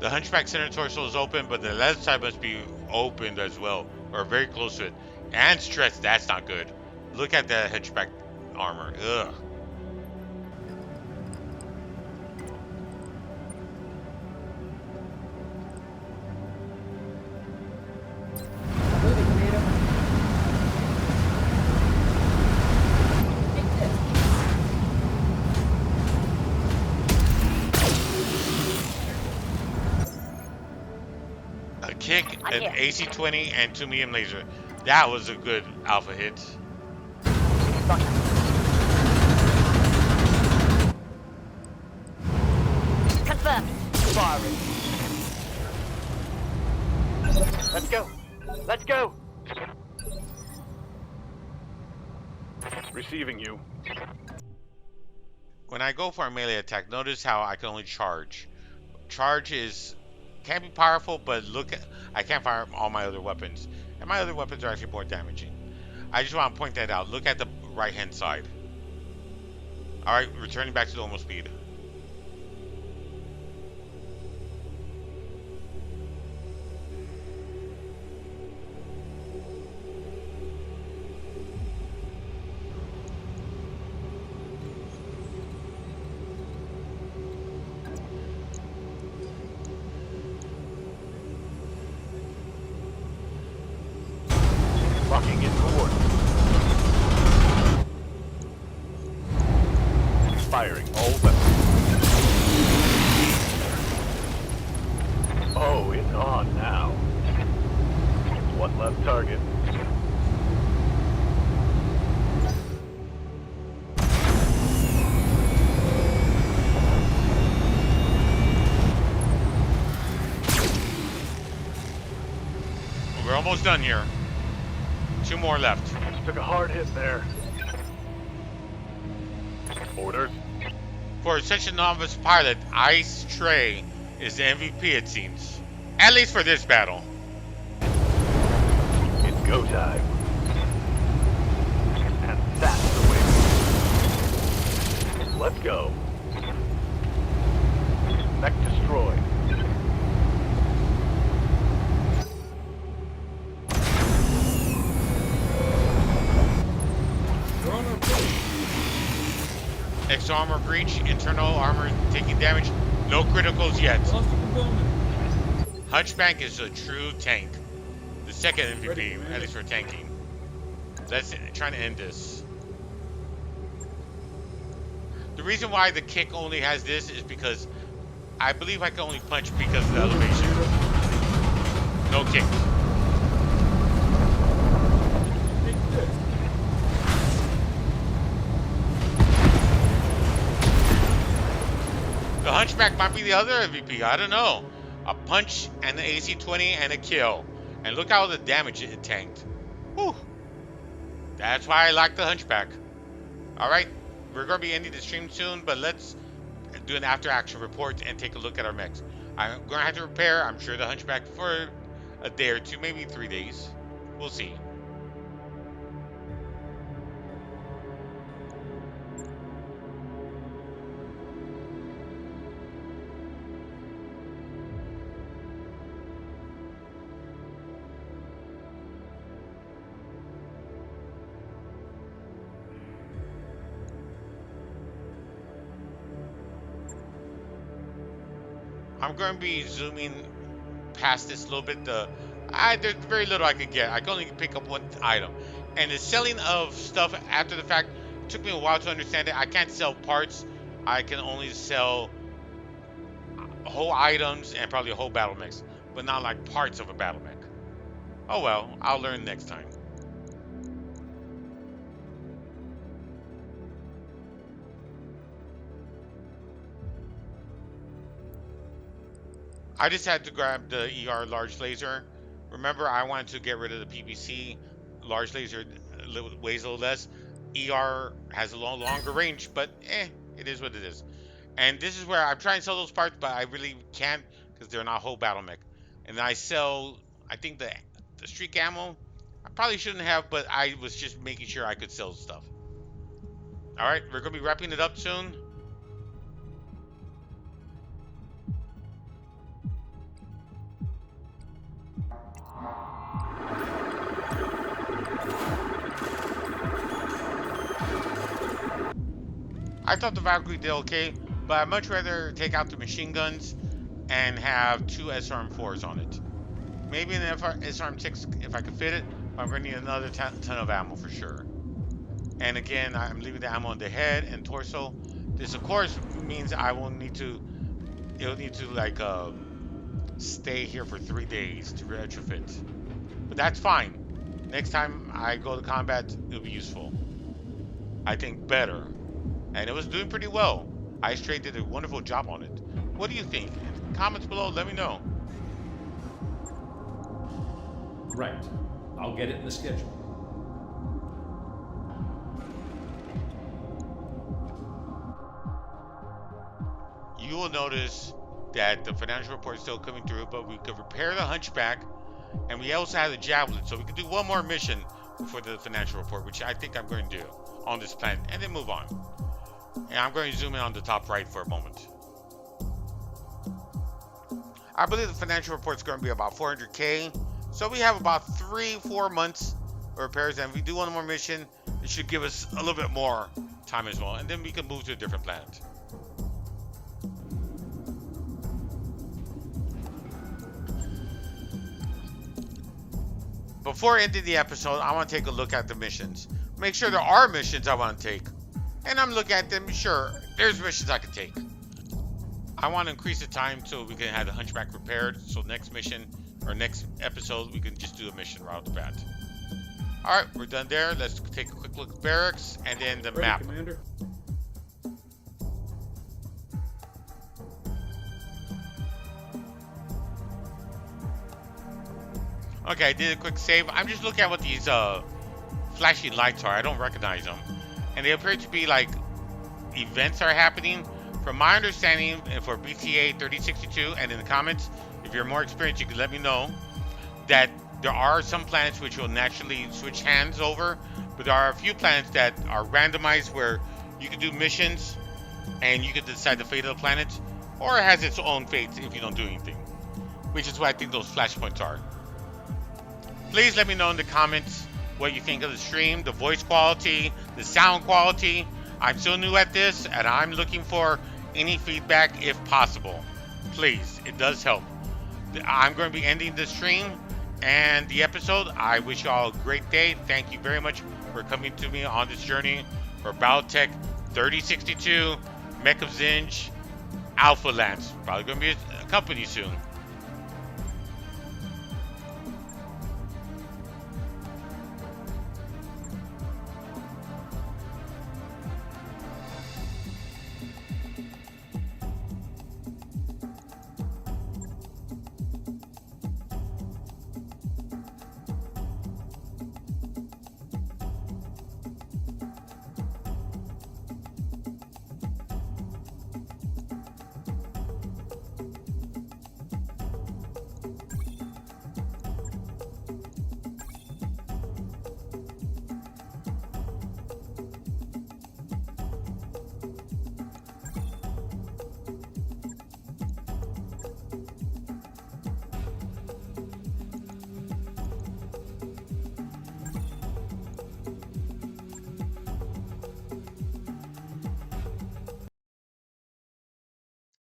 Speaker 1: The Hunchback center torso is open, but the left side must be opened as well, or very close to it. And stretched, that's not good. Look at that Hunchback armor. Ugh.
Speaker 8: Moving, Commander. Take this.
Speaker 1: A kick,
Speaker 6: I'm
Speaker 1: an
Speaker 6: here.
Speaker 1: AC-20, and 2 medium laser. That was a good alpha hit.
Speaker 6: Confirmed. Firing. Let's go. Let's go.
Speaker 5: Receiving you.
Speaker 1: When I go for a melee attack, notice how I can only charge. Charge can be powerful, but I can't fire all my other weapons. And my other weapons are actually more damaging. I just want to point that out. Look at the right hand side. Alright, returning back to normal speed.
Speaker 5: Locking in coordinates. Firing all weapons. Oh, it's on now. One left target.
Speaker 1: We're almost done here. 2 more left.
Speaker 5: Took a hard hit there. Orders.
Speaker 1: For such a novice pilot, Ice Trey is the MVP, it seems. At least for this battle.
Speaker 5: It's go time. And that's the way. Let's go. Mech destroyed.
Speaker 3: We're on our plane.
Speaker 1: Extra armor breach, internal armor taking damage. No criticals yet.
Speaker 3: Lost a component.
Speaker 1: Hunchback is a true tank. The second MVP,
Speaker 3: Ready, Commander.
Speaker 1: at least for tanking. Let's try to end this. The reason why the kick only has this is because I believe I can only punch because of the elevation. No kick.
Speaker 3: Take this.
Speaker 1: The Hunchback might be the other MVP. I don't know. A punch and the AC-20 and a kill. And look how the damage it tanked. Whew. That's why I like the Hunchback. Alright, we're going to be ending the stream soon, but let's do an after-action report and take a look at our mechs. I'm going to have to repair, I'm sure, the Hunchback for a day or two, maybe 3 days. We'll see. I'm going to be zooming past this a little bit. There's very little I could get. I can only pick up one item. And the selling of stuff after the fact took me a while to understand it. I can't sell parts. I can only sell whole items and probably a whole battle mix, but not like parts of a battle mech. Oh well, I'll learn next time. I just had to grab the ER large laser. Remember, I wanted to get rid of the PPC. Large laser weighs a little less. ER has a longer range, but it is what it is. And this is where I'm trying to sell those parts, but I really can't because they're not whole battle mech. And I sell, I think the streak ammo I probably shouldn't have, but I was just making sure I could sell stuff. All right, we're gonna be wrapping it up soon. I thought the Valkyrie did okay, but I'd much rather take out the machine guns and have 2 SRM4s on it. Maybe an SRM6 if I could fit it, but I'm going to need another ton of ammo for sure. And again, I'm leaving the ammo on the head and torso. This, of course, means I will need to, it'll need to like stay here for 3 days to retrofit. But that's fine. Next time I go to combat, it'll be useful. I think better. And it was doing pretty well. Ice Trade did a wonderful job on it. What do you think? In the comments below, let me know.
Speaker 3: Right. I'll get it in the schedule.
Speaker 1: You will notice that the financial report is still coming through, but we could repair the Hunchback, and we also have the Javelin, so we could do one more mission before the financial report, which I think I'm going to do on this planet, and then move on. And I'm going to zoom in on the top right for a moment. I believe the financial report is going to be about 400K, so we have about 3-4 months of repairs, and if we do one more mission, it should give us a little bit more time as well, and then we can move to a different planet. Before ending the episode, I want to take a look at the missions. Make sure there are missions I want to take. And I'm looking at them, sure, there's missions I can take. I want to increase the time so we can have the Hunchback repaired. So next mission, or next episode, we can just do a mission right off the bat. Alright, we're done there. Let's take a quick look at barracks and then the map.
Speaker 3: Commander.
Speaker 1: Okay, I did a quick save. I'm just looking at what these flashing lights are. I don't recognize them. And they appear to be like events are happening. From my understanding, for BTA3062, and in the comments, if you're more experienced, you can let me know that there are some planets which will naturally switch hands over, but there are a few planets that are randomized where you can do missions and you can decide the fate of the planet, or it has its own fate if you don't do anything, which is what I think those flashpoints are. Please let me know in the comments what you think of the stream, the voice quality, the sound quality. I'm still new at this, and I'm looking for any feedback if possible. Please, it does help. I'm going to be ending the stream and the episode. I wish you all a great day. Thank you very much for coming to me on this journey for Battletech 3062 BoydofZINJ Alpha Lance. Probably going to be a company soon.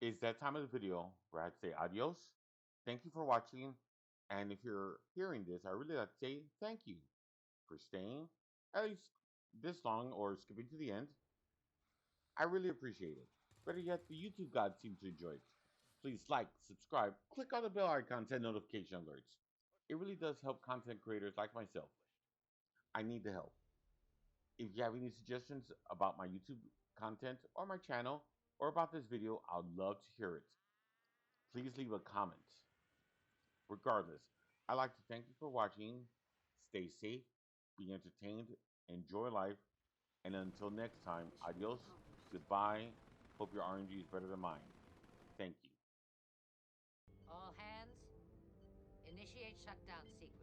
Speaker 2: It's that time of the video where I'd say adios. Thank you for watching. And if you're hearing this, I really like to say thank you for staying at least this long or skipping to the end. I really appreciate it. Better yet, the YouTube gods seem to enjoy it. Please like, subscribe, click on the bell icon to notification alerts. It really does help content creators like myself. I need the help. If you have any suggestions about my YouTube content or my channel or about this video, I'd love to hear it. Please leave a comment. Regardless, I'd like to thank you for watching. Stay safe, be entertained, enjoy life, and until next time, adios, goodbye. Hope your RNG is better than mine. Thank you.
Speaker 7: All hands, initiate shutdown sequence.